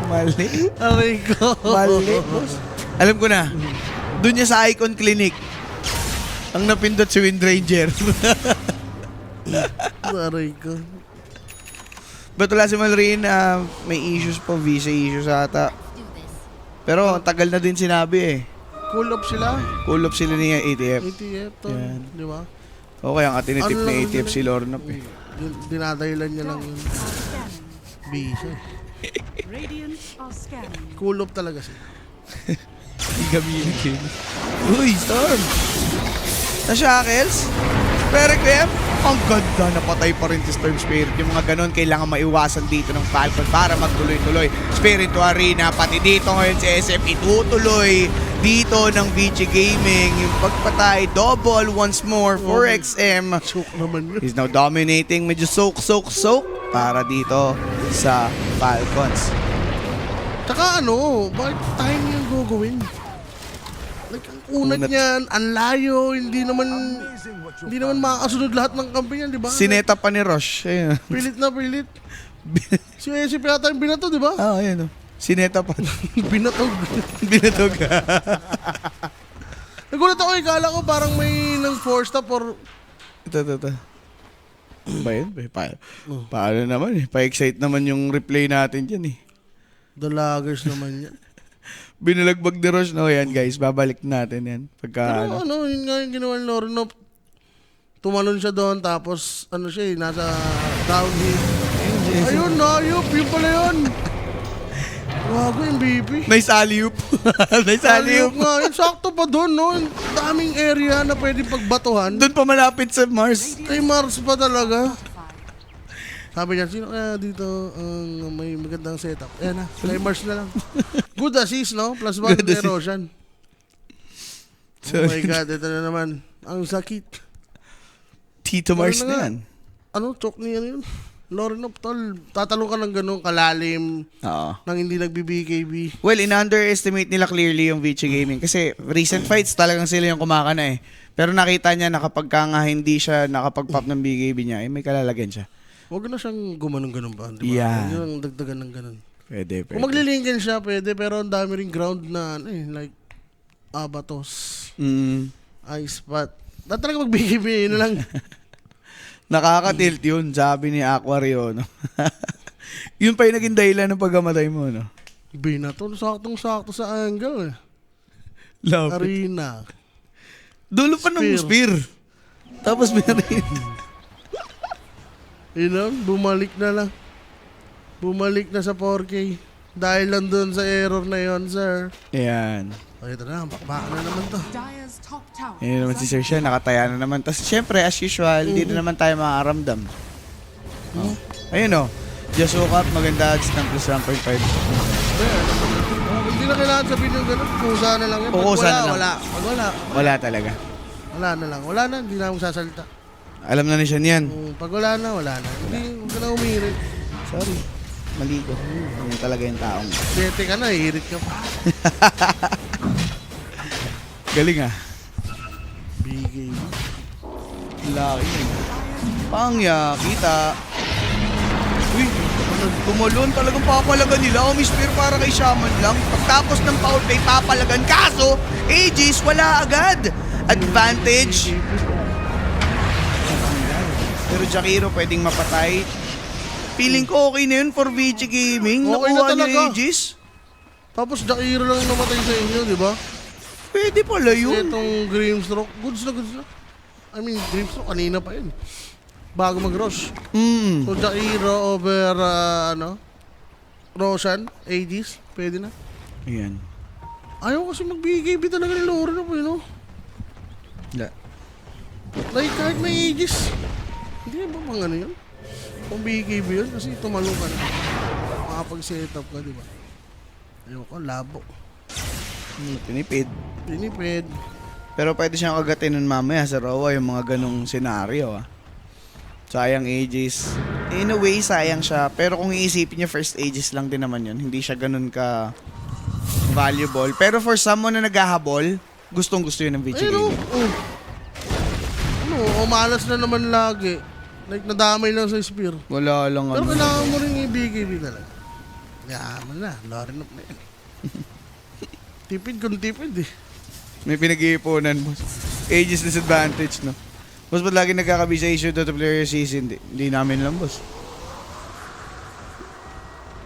Mali. Aray ko. Mali, boss. Alam ko na. Doon niya sa Icon Clinic. Ang napindot si Wind Ranger. Aray ko. But wala si Malrin, may issues po, visa issues ata. Pero ang tagal na din sinabi eh. Cool up sila. Cool off sila ni ATF. ATF to. Yan. Di ba? Okay, ang atinitip Ano ni lang ATF yun? si Lornap eh. Dinadahilan niya lang yun. Scanning. Bisa. Radiant are scanning. Cool up talaga siya. Hindi gamitin. Uy, Storm! Na-shackles? Requiem? Ang ganda, napatay pa rin si Storm Spirit. Yung mga ganun, kailangan maiwasan dito ng Falcon para magtuloy-tuloy. Spirit to Arena, pati dito ngayon si SF, itutuloy dito ng VG Gaming. Yung pagpatay, double once more for XM. Choke naman yun. He's now dominating, medyo soak para dito sa Falcons. Tsaka bakit time yung gagawin? Like, ang unat Unat. niyan, ang layo, hindi naman makakasunod lahat ng kampi niyan, di ba? Sineta pa ni Roche. Ayun. Pilit na pilit. Si Esip yata yung binato, di ba? Ayun. Sineta pa. Binatog. Binatog. Nagulat ako, kala ko parang may nang force stop or... Ito. Ba yun? Paano naman eh? Pa-excite naman yung replay natin dyan eh. Dalagers naman yan. Binalagbag ni Roche. No, yan guys. Babalik natin yan. Pagka Pero ano, yun nga yung ginawa ni Lorenov. Tumalon siya doon, tapos ano siya eh, nasa downhill. Ayun, ayup, yun pala yun. Wago, MVP. Nice alley-oop. Nice alley-oop. Ayup nga, yun, sakto pa doon, no? Ang daming area na pwede pagbatuhan. Doon pa malapit sa Mars. Kay Mars pa talaga. Sabi niya, sino kaya dito ang may magandang setup? Ayan na, kay Mars na lang. Good assist, no? +1 Good kay assist. Roshan. Oh my God, ito na naman. Ang sakit. Tito Mars Ano na nga? yan. Ano, chok niya yun? Lorenov, tol. Tatalong ka ng ganun kalalim Oo. nang hindi nagbi-BKB. Well, in-underestimate nila clearly yung Vici Gaming kasi recent fights talagang sila yung kumakana eh. Pero nakita niya na kapag ka nga hindi siya nakapag-pop ng BKB niya, eh, may kalalagyan siya. Huwag na siyang gumanong-ganon ba? Di ba? Yeah. Huwag nang dagdagan ng ganun. Pwede. Kung maglilinggan siya, pwede. Pero ang dami rin ground na, ano eh, like, abatos, ice spot. Talaga mag-BKB, yun na lang. Nakaka-tilt yun, sabi ni Aquario, no? Yun pa yung naging dahilan ng pagkamatay mo, no? Binato, saktong-sakto sa angle eh. Love it. Arena. Dulo pa ng spear. Tapos meron. Yun lang, bumalik na lang. Bumalik na sa 4K. Dahil lang doon sa error na yon, sir. Ayan. O ito na, bakbakan na naman to. Dire's top tower. Ayan naman si Sir Sean, nakataya na naman. Tapos syempre, as usual, hindi na naman tayo makakaramdam. Oh. Ayun o. Just woke up, maganda odds ng plus 1.5. Hindi na kailangan sabihin yung gano'n. Kusa na lang yan. Pag Kusa wala, na lang. wala. Pag wala, Wala talaga. wala na lang. Wala na, hindi na akong sasalita. Alam na ni Sean yan. Pag wala na, wala na. Hindi, huwag ka na umirit. Sorry. Mali ko. Ano talaga yung taong. Bete ka na, hirit ka pa. Galing ah. Bigay. Laki. Pangya, kita. Uy, tumalon talagang papalagan nila. O Spear para kay Shaman lang. Pagtapos ng foul play, papalagan. Kaso, Aegis, wala agad. Advantage. Pero Jakiro pwedeng mapatay. Feeling ko okay na yun for VG Gaming. Okay na Nakuha niya talaga. Aegis. Tapos Jakiro lang namatay sa inyo, di ba? Pwede pala yun. Itong Grimstroke, goods na goods na. I mean, Grimstroke, kanina pa yun. Bago mag-rush. So, Jakiro over, Roshan, Aegis, pwede na. Ayan. Ayaw kasi mag-BKB talaga ng Lore na po, yun, no? Like, kahit may Aegis. Hindi ba mga ano yun? Kung BKB yun, kasi tumalong ka na. Makapag-setup ka, di ba? Ayoko, labo. Tinipid. Pinipid. Pero pwede siyang kagatin nun mamaya sa Rowa yung mga ganong senaryo ah. Sayang Aegis. In a way, sayang siya. Pero kung iisipin niya, first Aegis lang din naman yun. Hindi siya ganun ka valuable. Pero for someone na naghahabol, gustong-gusto yun ng VG Ayun, Gaming. umalas na naman lagi. Like, nadamay lang sa spear. Wala lang Pero ano. kailangan mo rin i-BKB talaga. Yaman na, Loren up na yan. Tipid kung tipid eh. May pinag-iipunan, boss. Aegis disadvantage, no? Boss, ba't lagi nagkakabi sa issue to player season? Hindi namin lang, boss.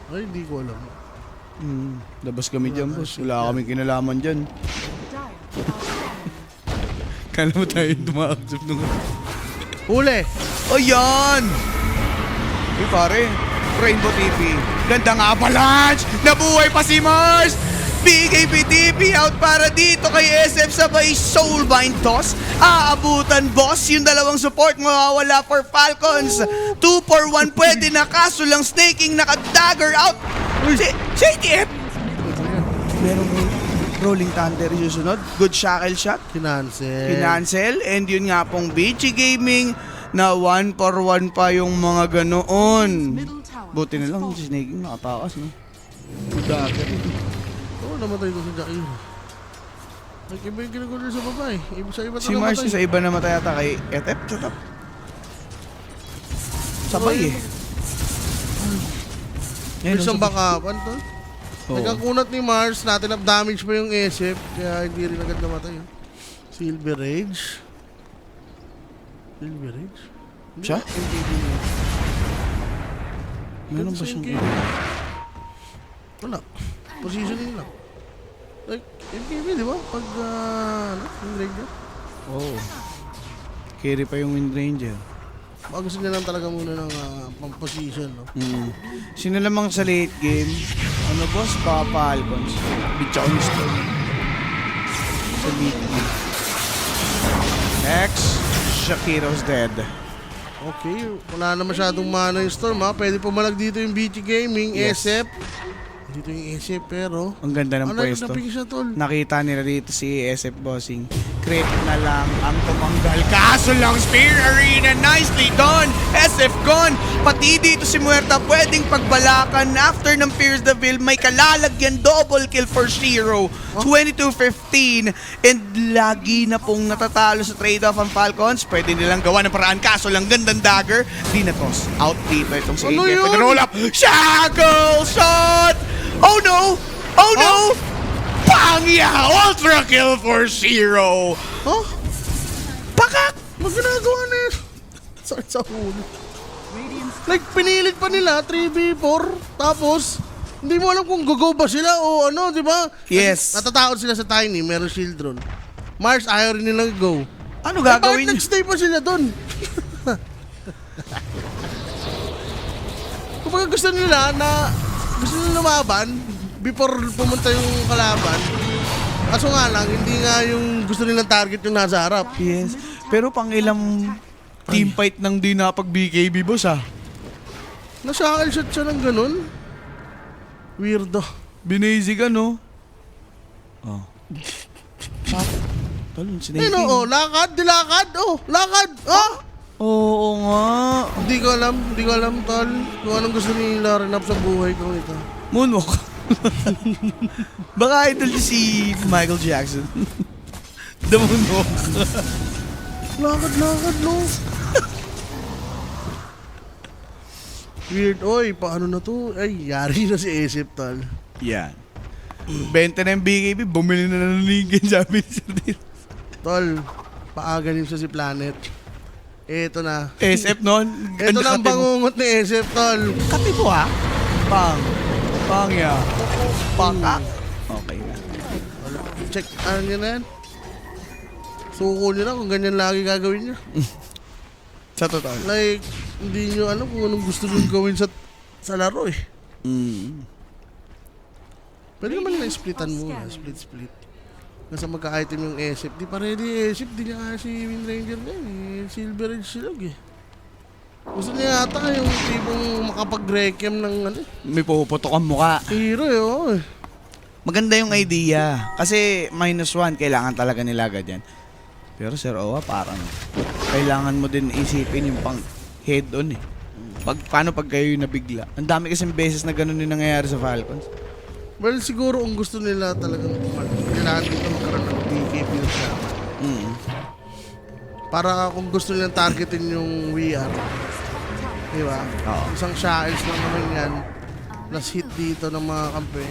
Ay, hindi ko alam. Labas kami dyan, boss. Wala kaming kinalaman dyan. Dire outstanding. Kala mo tayo tumakasap nung... Huli! Ayan! Uy, pare. Rainbow TV. Gandang avalanche! Nabuhay pa si Mars! BKB TV out para dito kay SF sabay Soulbind toss. Aabutan, boss. Yung dalawang support mawawala for Falcons. 2 for 1 pwede na, kaso lang snaking naka-dagger out. Si ATF! Merong Rolling Thunder yung sunod. Good shackle shot. Kinansel. Kinancel. And yun nga pong BG Gaming na 1 for 1 pa yung mga ganoon. Middle tower. Buti na lang has si Snaking nakatakas, no? Dagger. Oo, namatay ko sa Jakiro. Nag-iba yung ginagawa sa baba eh. Sa iba Si Mars sa iba namatay ata kay Etep sa top. Sabay eh. Yan, Isang backupan to. Oo. Nagkakunat ni Mars, natin up damage pa yung SF, kaya hindi rin agad namatay. Silver Age. Silver Age? Siya? MKB niya. Meron ba Sa siyang MKB? Wala. Positioning lang. Like, MKB, di ba? Pag, Wind Ranger. Oh. Carry pa yung Wind Ranger. Baka gusto niya lang talaga muna ng pang-position, no? Sino lamang sa late game? Ano boss? Papa Alcons. Bitcha on Storm. Sa late game. Next, Shakiro's dead. Okay, wala na masyadong mana yung Storm, ha? Pwede pumalag dito yung BT Gaming, Yes. SF. Dito yung SF, pero... Ang ganda ng pwesto. Napigil siya, tol. Nakita nila dito si SF Bossing. Crit na lang ang tumanggal. Kaso lang Spear Arena. Nicely done. SF gone. Pati dito si Muerta pwedeng pagbalakan. After ng Pierce the Veil, may kalalagyan. Double kill for Shiro. 22-15. And lagi na pong natatalo sa trade-off ang Falcons. Pwede nilang gawa ng paraan. Kaso lang gandang dagger. Di na toss. Out dito itong si Ano AJ. yun? Pwede roll up. Shackle shot! Oh no! Oh no! Pangya! Ultra kill for Shiro! Huh? Pakak! Mag ginagawa na yun. Sakit sa ulo. Like, pinilit pa nila, 3v4, tapos, hindi mo alam kung go ba sila o ano, di ba? Yes. Natataon sila sa Tiny, meron shield drone. Mars, ayaw rin nilang go. Ano Bakit gagawin niyo? nagstay pa sila doon? Kung gusto nila lumaban before pumunta yung kalaban. Kaso nga lang, hindi nga yung gusto nilang target yung nasa harap. Yes. Pero pang ilang team fight nang di napag BKB boss ah. Nasa-shot siya ng ganun. Weirdo. Binasig ano? Oh. Talon, Ayun oh, lakad, dilakad, lakad, Oo nga. Hindi ko alam, tol. Kung anong gusto ni Lauren up sa buhay ko ito. Moonwalk. Baka idol niya si Michael Jackson. The Moonwalk. Lakad, no? Weird, oy, paano na to? Ay, yari na si Esip, tol. Yan. Benta na yung BKB, bumili na ng Negan, sabi ni Sir Dino. Tol, paaganin siya si Planet. Eto na. SF noon. Ito na ang bangungot ni Esip, tol. Kati mo ha? Pangya. Pangka. Okay na. Check, ano nyo na yan? Suko nyo na kung ganyan lagi gagawin nyo. Sa totoo. Like, hindi nyo alam kung anong gusto nyo gawin sa laro eh. Pwede naman na splitan muna, split. Nasa magka-item yung Esip. Di pa ready Esip, di niya nga si Wind Ranger na eh. Silver Edge silog eh. Gusto niya yata yung tipong makapag-requiem ng ano eh. May puputok ang muka. Hero eh, oo eh. Maganda yung idea. Kasi -1, kailangan talaga nila agad yan. Pero Sir Owa, parang kailangan mo din isipin yung pang head-on eh. Paano pag kayo nabigla? Ang dami kasing beses na ganun yung nangyayari sa Falcons. Well, siguro kung gusto nila talagang kailangan dito magkaroon ng BKB na siya. Para kung gusto nilang targetin yung VR. Di ba? Oo. Isang shackles lang naman yan. Plus hit dito ng mga kampe.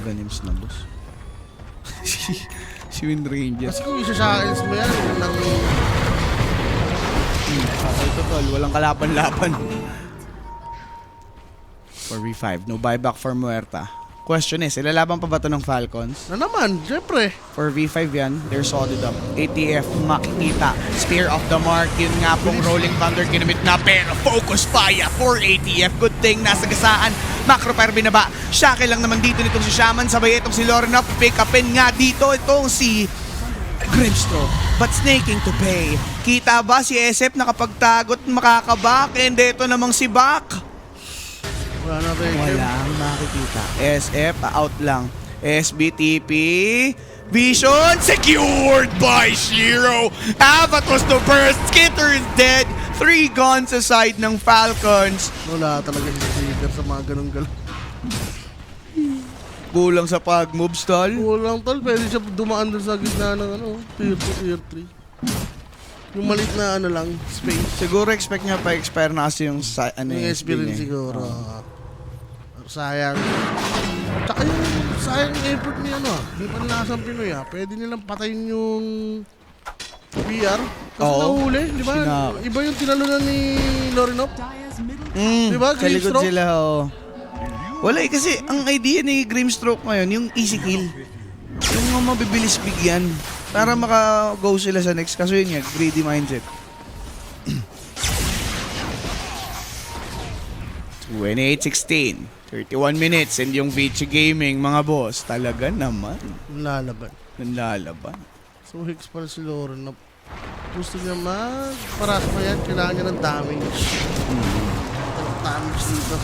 Ganims na boss. Si Wind Ranger. Kasi kung isa-shackles mo yan, ng Okay, totoo. Walang kalaban-laban. For V5. No buyback for Muerta. Question is, ilalaban pa ba ito ng Falcons? na naman, syempre. For V5 yan, they're solid up. ATF, makikita. Spear of the mark. Yun nga pong Rolling Thunder ginamit na. Pero focus fire for ATF. Good thing, nasa gasaan. Macro fire binaba. Shackle lang naman dito nitong si Shaman. Sabay itong si Lauren up. Pick upin nga dito itong si Grimstro. But snaking to pay. Kita ba si SF nakapagtagot makakabak? And ito namang si Bak. Wala na rin. Walang makikita. SF, out lang. SBTP. Vision, secured by Shiro. Avatos to burst. Skitter is dead. 3 guns aside ng Falcons. Wala talaga si Sticker sa mga ganun-galun. Kulang sa pag-moves, tol. Kulang tol, pwede siya dumaan dun sa gitna ng tier 2, tier 3. Yung malit na lang, space. Siguro expect niya pa expire na kasi yung Yung experience siguro. Sayang. Tsaka yung sayang effort niya ni Panlasang Pinoy Pwede nilang patayin yung VR. Kasi Oo. nahuli, di ba? Sinak. Iba yung tinalunan ni Lorinov. Dire's middle Diba, Sa likod Grimstroke? sila, oh. Wala eh, kasi ang idea ni Grimstroke ngayon, yung easy kill. Yung mga mabibilis bigyan. Para maka-go sila sa next. Kaso yun nga, greedy mindset. 28-16. 31 minutes and yung Vici Gaming, mga boss, talaga naman. Lalaban. Nanlalaban. So, Hicks pala si Lorinov. Gusto niya para sa kaya, kailangan niya ng damage. Damage dito.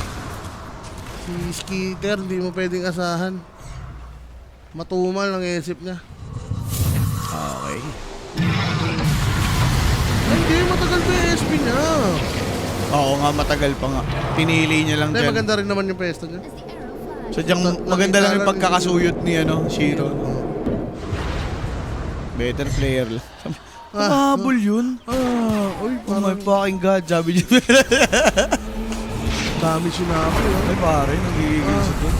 Si Skitter, hindi mo pwedeng asahan. Matumal ang isip niya. Okay. Ay, hindi, matagal pa yung SP niya. Oo nga, matagal pa nga. Pinili niya lang Hindi, dyan. maganda rin naman yung pwesto niya. Sadyang maganda lang yung pagkakasuyot ni Shiro. Better player lang. Habol yun. Uy, Oh my parang fucking God, sabi niya. dami sinabi. Ay pare, nagigigil sa doon.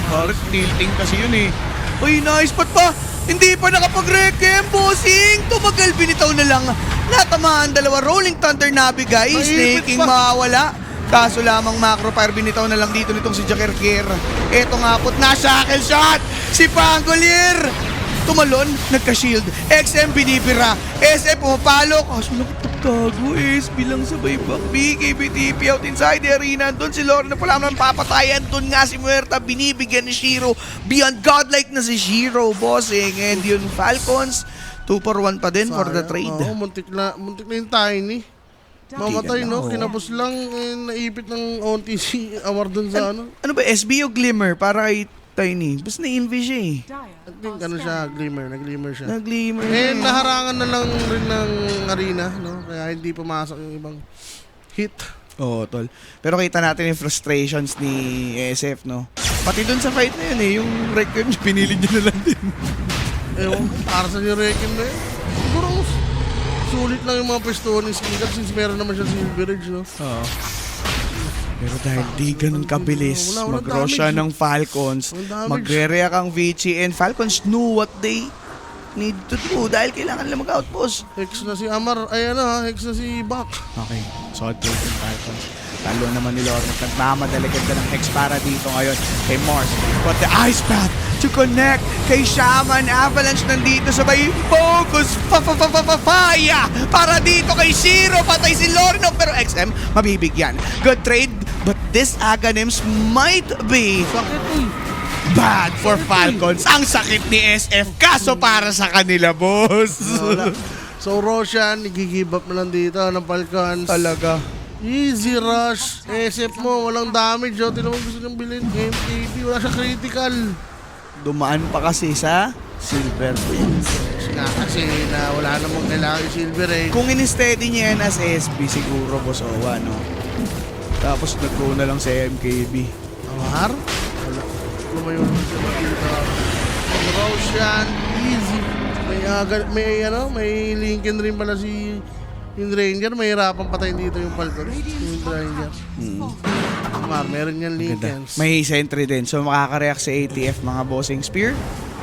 Pare, tilting kasi yun eh. Uy, nice pat pa! Hindi pa nakapag-rekem, bossing! Tumagal, binitaw na lang. Natamaan dalawa, Rolling Thunder Nabi, guys. Maipit Snaking pa. mawawala. Kaso lamang macro fire, binitaw na lang dito nitong si Jakerker. Eto nga po't na shackle shot! Si Pangolier! Tumalon, nagka-shield. XM binibira. SF pumapalok. Kaso nakapagtago. SB lang sabay back. BKB TP out inside the arena. Doon si Lord na pala naman papatayan. Doon nga si Muerta binibigyan ni Shiro. Beyond godlike na si Shiro, bossing. And yun, Falcons. 2 for 1 pa din for the trade. Oo, muntik na yung Tiny. Mamatay, no? Oo. Kinapos lang, naipit ng onti si Amar dun sa ano. Ano ba, SB o Glimmer? Para kay Tiny. Basta na-envy siya eh. Dire I think ano siya, nag-glimmer siya. Nag-Glimmer. Naharangan na lang rin ng arena, no? Kaya hindi pumasok yung ibang hit. Oo, tol. Pero kita natin yung frustrations ni SF, no? Pati dun sa fight na yun eh, yung record niya, pinili niya na lang din. Ewan, para sa yung reckon na yun. Siguro, sulit lang yung mga pwestuhan ni Skitter since meron naman siya Silver Edge, no? Oo. Pero dahil di ganun kabilis, Walang mag-rush siya damage. ng Falcons, Walang damage. magre-react ang Vici, and Falcons knew what they need to do dahil kailangan nila mag-outpost. Hex na si Amar, ay ano ha, Hex na si Bak. Okay, solid play ng Falcons. Talo naman ni Lorne. Nagmamadali ganda ng Hex para dito ngayon kay Morse. But the Ice Path to connect kay Shaman. Avalanche nandito sabay focus. Fire! Para dito kay Shiro. Patay si Lorne. Pero XM, mabibigyan. Good trade. But this Aghanims might be Sakit uy. bad for Falcons. Ang sakit ni SF. Kaso para sa kanila, boss. Wala. So Roshan, nag-give up na lang dito ng Falcons. Talaga. Easy rush. SF mo, walang damage. Oh. Tinawag gusto niyang bilhin. MKB, wala siya critical. Dumaan pa kasi sa Silver Wings. Kasi na wala namang kailangan yung Silver eh. Kung in-steady niya yan as SB, siguro boss Owa, no? Tapos nag-go na lang sa MKB. Amar? Wala. Lumayo naman siya makita. Roshan, easy. May Lincoln rin pala si yung Ranger. Mahirapan patayin dito yung Falcons. Yung Ranger. Amar, meron yan Lincolns. May sentry din. So makaka-react sa ATF mga bossing spear.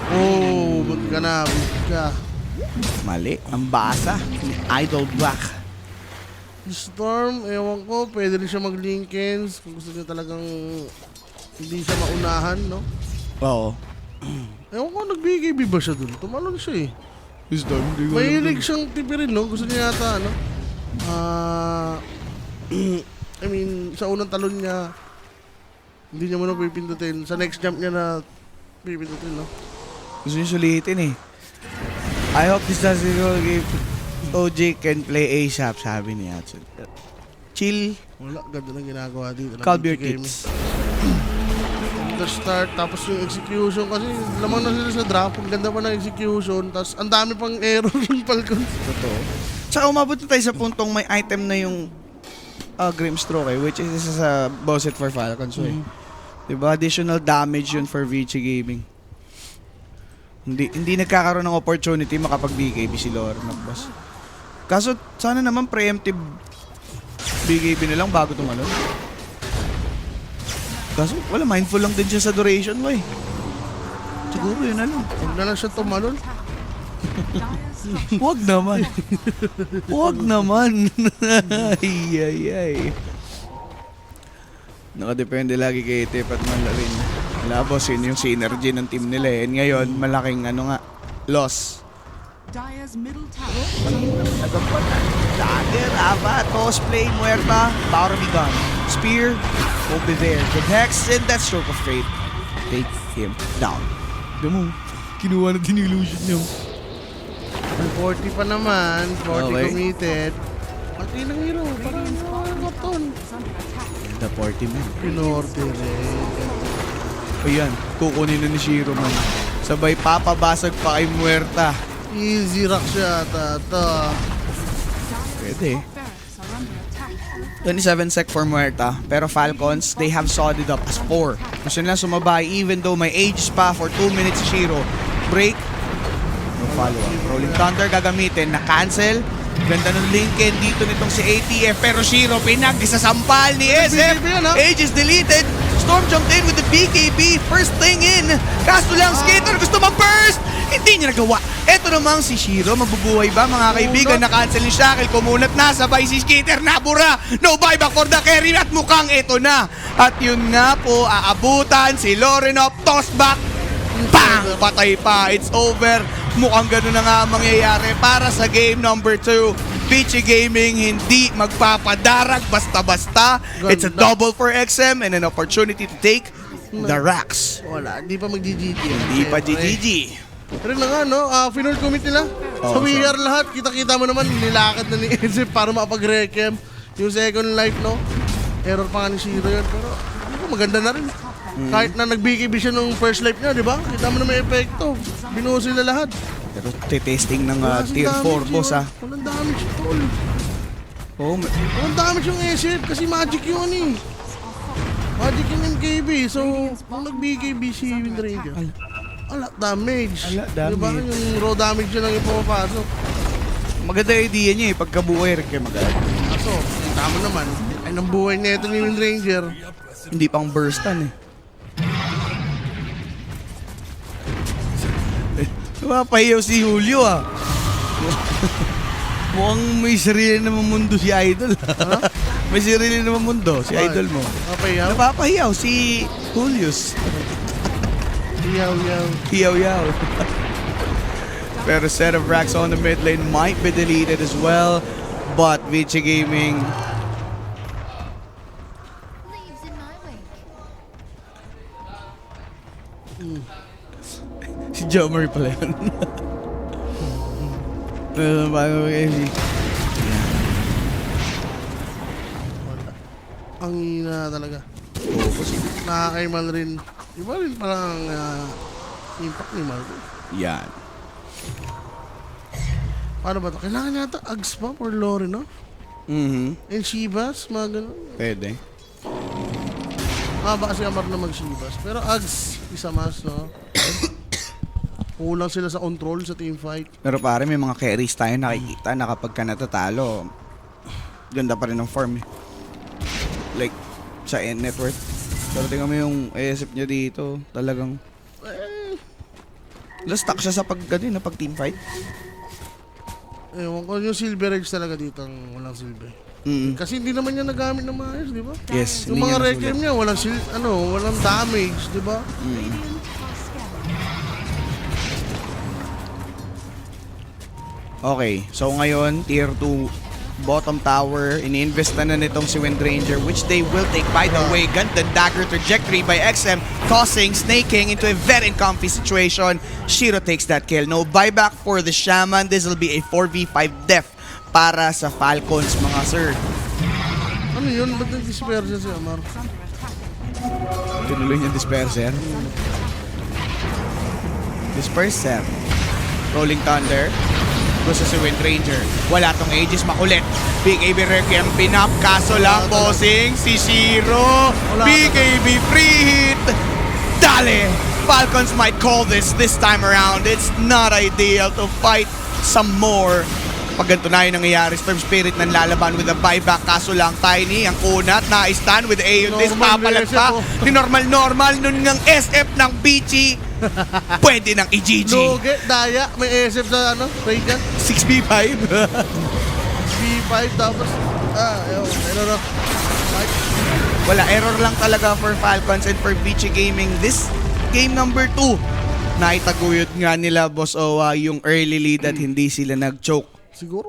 Oh, ba't ka na? Ba't ka? Mali. Ang basa ni Idol Black. Storm, ewan ko, pwede rin siya mag-Lincolns. Kung gusto niya talagang hindi siya maunahan, no? Oo. Ewan ko, nag-BKB ba siya dun? Tumalon siya eh. Wisdom. Mahilig siyang tipirin, no? Gusto niya yata, ano? I mean, sa unang talon niya, hindi niya muna pipindutin. Sa next jump niya na pipindutin, no? Gusto niya sulitin eh. I hope this doesn't go if OJ can play ASAP, sabi ni Hudson. Chill. Wala, ganda ng ginagawa dito. Calm your Game. tits. The start, tapos yung execution kasi lamang na sila sa draft. Ang ganda pa ng execution, tapos ang dami pang error ng Falcons. Totoo. Tsaka umabot na tayo sa puntong may item na yung Grimstroke eh, which is isa sa boss it for Falcons. Diba? Additional damage yun for Vici Gaming. Hindi nagkakaroon ng opportunity makapag-BKB si Lorne, boss. Kaso sana naman preemptive BKB na lang bago tumalon. Kaso wala, mindful lang din siya sa duration mo eh. Siguro yun na lang. Huwag na lang siya tumalon. Dire's Wag naman. Wag naman. Ay. Nakadepende lagi kay Tip at Malarin. Labo, sino yung synergy ng team nila eh. And ngayon, malaking loss. Dire's middle tower. Dagger, Ava, Cosplay, Muerta, Power be gone. Spear will be there. The Hex and that Stroke of Fate take him down. Damo, kinuha na din yung illusion niyo. May 40 pa naman. 40 Okay. committed. Pati ng hero. Parang Norton. The 40 men. Pinorte rin. Ayan, kukunin na ni Shiro man. Sabay papabasag pa kay Muerta. Easy rock siya. Tata. Pwede. Barracks are under attack. 27 sec for Muerta. Pero Falcons, they have solid up as 4. Gusto nila sumabay even though may age pa for 2 minutes si Shiro. Break. No follow-up. Rolling Thunder gagamitin. Na-cancel. Ganda ng Lincoln dito nitong si ATF. Pero Shiro pinag-isasampal ni SF. BKB yan, ha? Age is deleted. Storm jumped in with the BKB. First thing in. Kaso lang, Skater gusto mag-burst. Hindi niya nagawa. Eto namang si Shiro. Mabubuhay ba mga kaibigan? Na-cancel ni Shackle. Kumunat na. Sabay si Skater. Nabura. No buyback for the carry. At mukhang eto na. At yun nga po. Aabutan si Lorenov. Toss back. Bang! Patay pa. It's over. Mukhang gano'n na nga ang mangyayari para sa game number 2. Peachy Gaming hindi magpapadarag basta-basta. It's a Ganda. double for XM and an opportunity to take the racks. Wala. Hindi pa mag-GG. Hindi pa GGG. Pero na nga, no? Final commit nila. Oo, Sa VR lahat. Kita-kita mo naman, nilakad na ni SF para makapag-rekem. Yung second life, no? Error pa nga ni Shiro yun. Pero maganda na rin. Kahit na nag-BKB siya nung first life niya, di ba? Kita mo na may epekto. Binuho sila lahat. Pero testing ng Wala kasing tier 4 damage boss yun. ah. Walang damage tol. Oh, Walang damage yung SF kasi magic yun eh. Magic yung MKB. So, kung nag-BKB si Windranger, wala damage. Wala Di ba? damage. Yung raw damage yun lang yung pumapasok. maganda idea niya eh. Pagkabuhay rin kayo maganda. Kaso, kita mo naman, ay nang buhay na ito ni Windranger. Hindi pang burstan eh. Mapahiyaw si Julio ah. Mukhang may sarili naman mundo si Idol. May sarili naman mundo si Idol mo. Kapayaw? Napapahiyaw si Julius. Yaw. Hiyaw-yaw. Pero set of racks on the mid lane might be deleted as well. But Vici Gaming, Leaves in my wake. si Jomer pala yun. Bago kasi. Ang ina talaga. Oo, kasi. Nakakaimal rin. Iba rin parang impact ni Marco. Yan. Paano ba ito? Kailangan yata Ags pa or Lore, no? And Shivas, mga ganun. Pwede. Baka si Amar na mag-Shivas. Pero Ags, isa mas, no? Kulang sila sa control sa teamfight. Pero pare, may mga carries tayo nakikita na kapag ka natatalo, ganda pa rin ng form eh. Like, sa end net worth. Pero tingnan mo yung ASF niya dito, talagang stuck siya sa pag teamfight. Ewan ko, yung Silver Edge talaga dito ang walang silver. Kasi hindi naman niya nagamit ng maayos, di ba? Yes, Yung hindi mga niya Requiem nasulit. niya, walang damage, di ba? Radiant are scanning. Okay, so ngayon, tier 2, bottom tower, ini-invest na nitong si Windranger, which they will take. By the way, ganda dagger trajectory by XM, tossing Snake King into a very comfy situation. Shiro takes that kill. No buyback for the Shaman. This will be a 4v5 death para sa Falcons, mga sir. Ano yun? Ba't nag-despair siya si Amar? Tinuloy niya disperser. Disperser. Rolling Thunder. Gusto si Windranger. Wala tong Aegis, makulit. BKB Requiem pinap. Kaso lang, bossing, si Shiro. BKB free hit. Dale! Falcons might call this time around. It's not ideal to fight some more Pag ganito na yung nangyayari, Storm Spirit nang lalaban with a buyback. Kaso lang, Tiny, ang kunat, na-stun with Aeon Disc, Normal papalag SF, pa. oh. Ni normal, nun ngang SF ng Bichi, pwede ng i-GG. Lugi, daya, may SF sa Radiant. 6v5. B5 tapos, ewan, ano. Wala, error lang talaga for Falcons and for Bichi Gaming. This game number 2, naitaguyod nga nila, Boss Owa, yung early lead at hindi sila nag-choke. Siguro,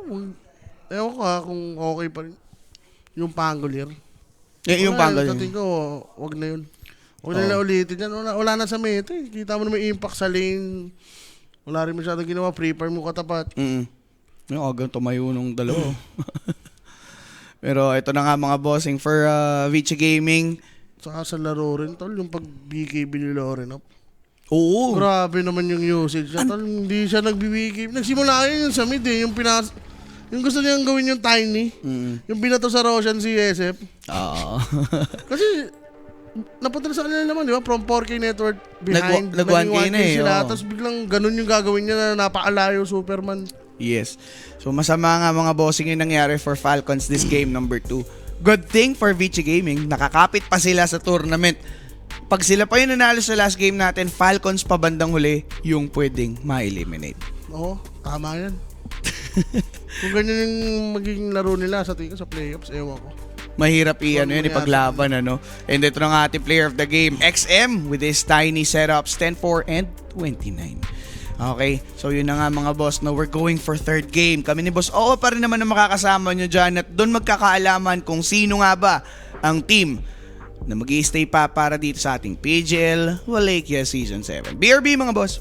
ewan ko kung okay pa rin. Yung Pangolier. Yung Pangolier. Sa tingin ko, wag na yun. Wag na nila ulitin yan. Wala na sa meta eh. Kita mo naman yung impact sa lane. Wala rin masyadong ginawa. Pre-farm mo katapat. Yung agad tumayo nung dalawa. Pero ito na nga mga bossing for Vici Gaming. Saka sa laro rin, tol. Yung pag BKB ni Loren up. Oo. Grabe naman yung usage niya. Tol, hindi siya nag-BKB. Nagsimula yun sa mid eh. Yung gusto niyang gawin yung Tiny. Yung binato sa Roshan si SF. Oo. Kasi napunta na sa kanila naman, di ba? From 4K network behind. Nag 1K na eh. Sila. Oo. Tapos biglang ganun yung gagawin niya na napakalayo Superman. Yes. So masama nga mga bossing yung nangyari for Falcons this game number 2. Good thing for Vici Gaming, nakakapit pa sila sa tournament. Pag sila pa yung nanalo sa last game natin, Falcons pa bandang huli yung pwedeng ma-eliminate. Oo, tama yan. Kung ganyan yung magiging laro nila sa tingin sa playoffs, ewan ko. Mahirap ipaglaban, ano? And ito na nga ating player of the game, XM, with his tiny setups, 10-4 and 29. Okay, so yun na nga mga boss, no, we're going for third game. Kami ni Boss Oo pa rin naman ang makakasama nyo dyan at doon magkakaalaman kung sino nga ba ang team na mag-i-stay pa para dito sa ating PGL Wallachia Season 7. BRB mga boss!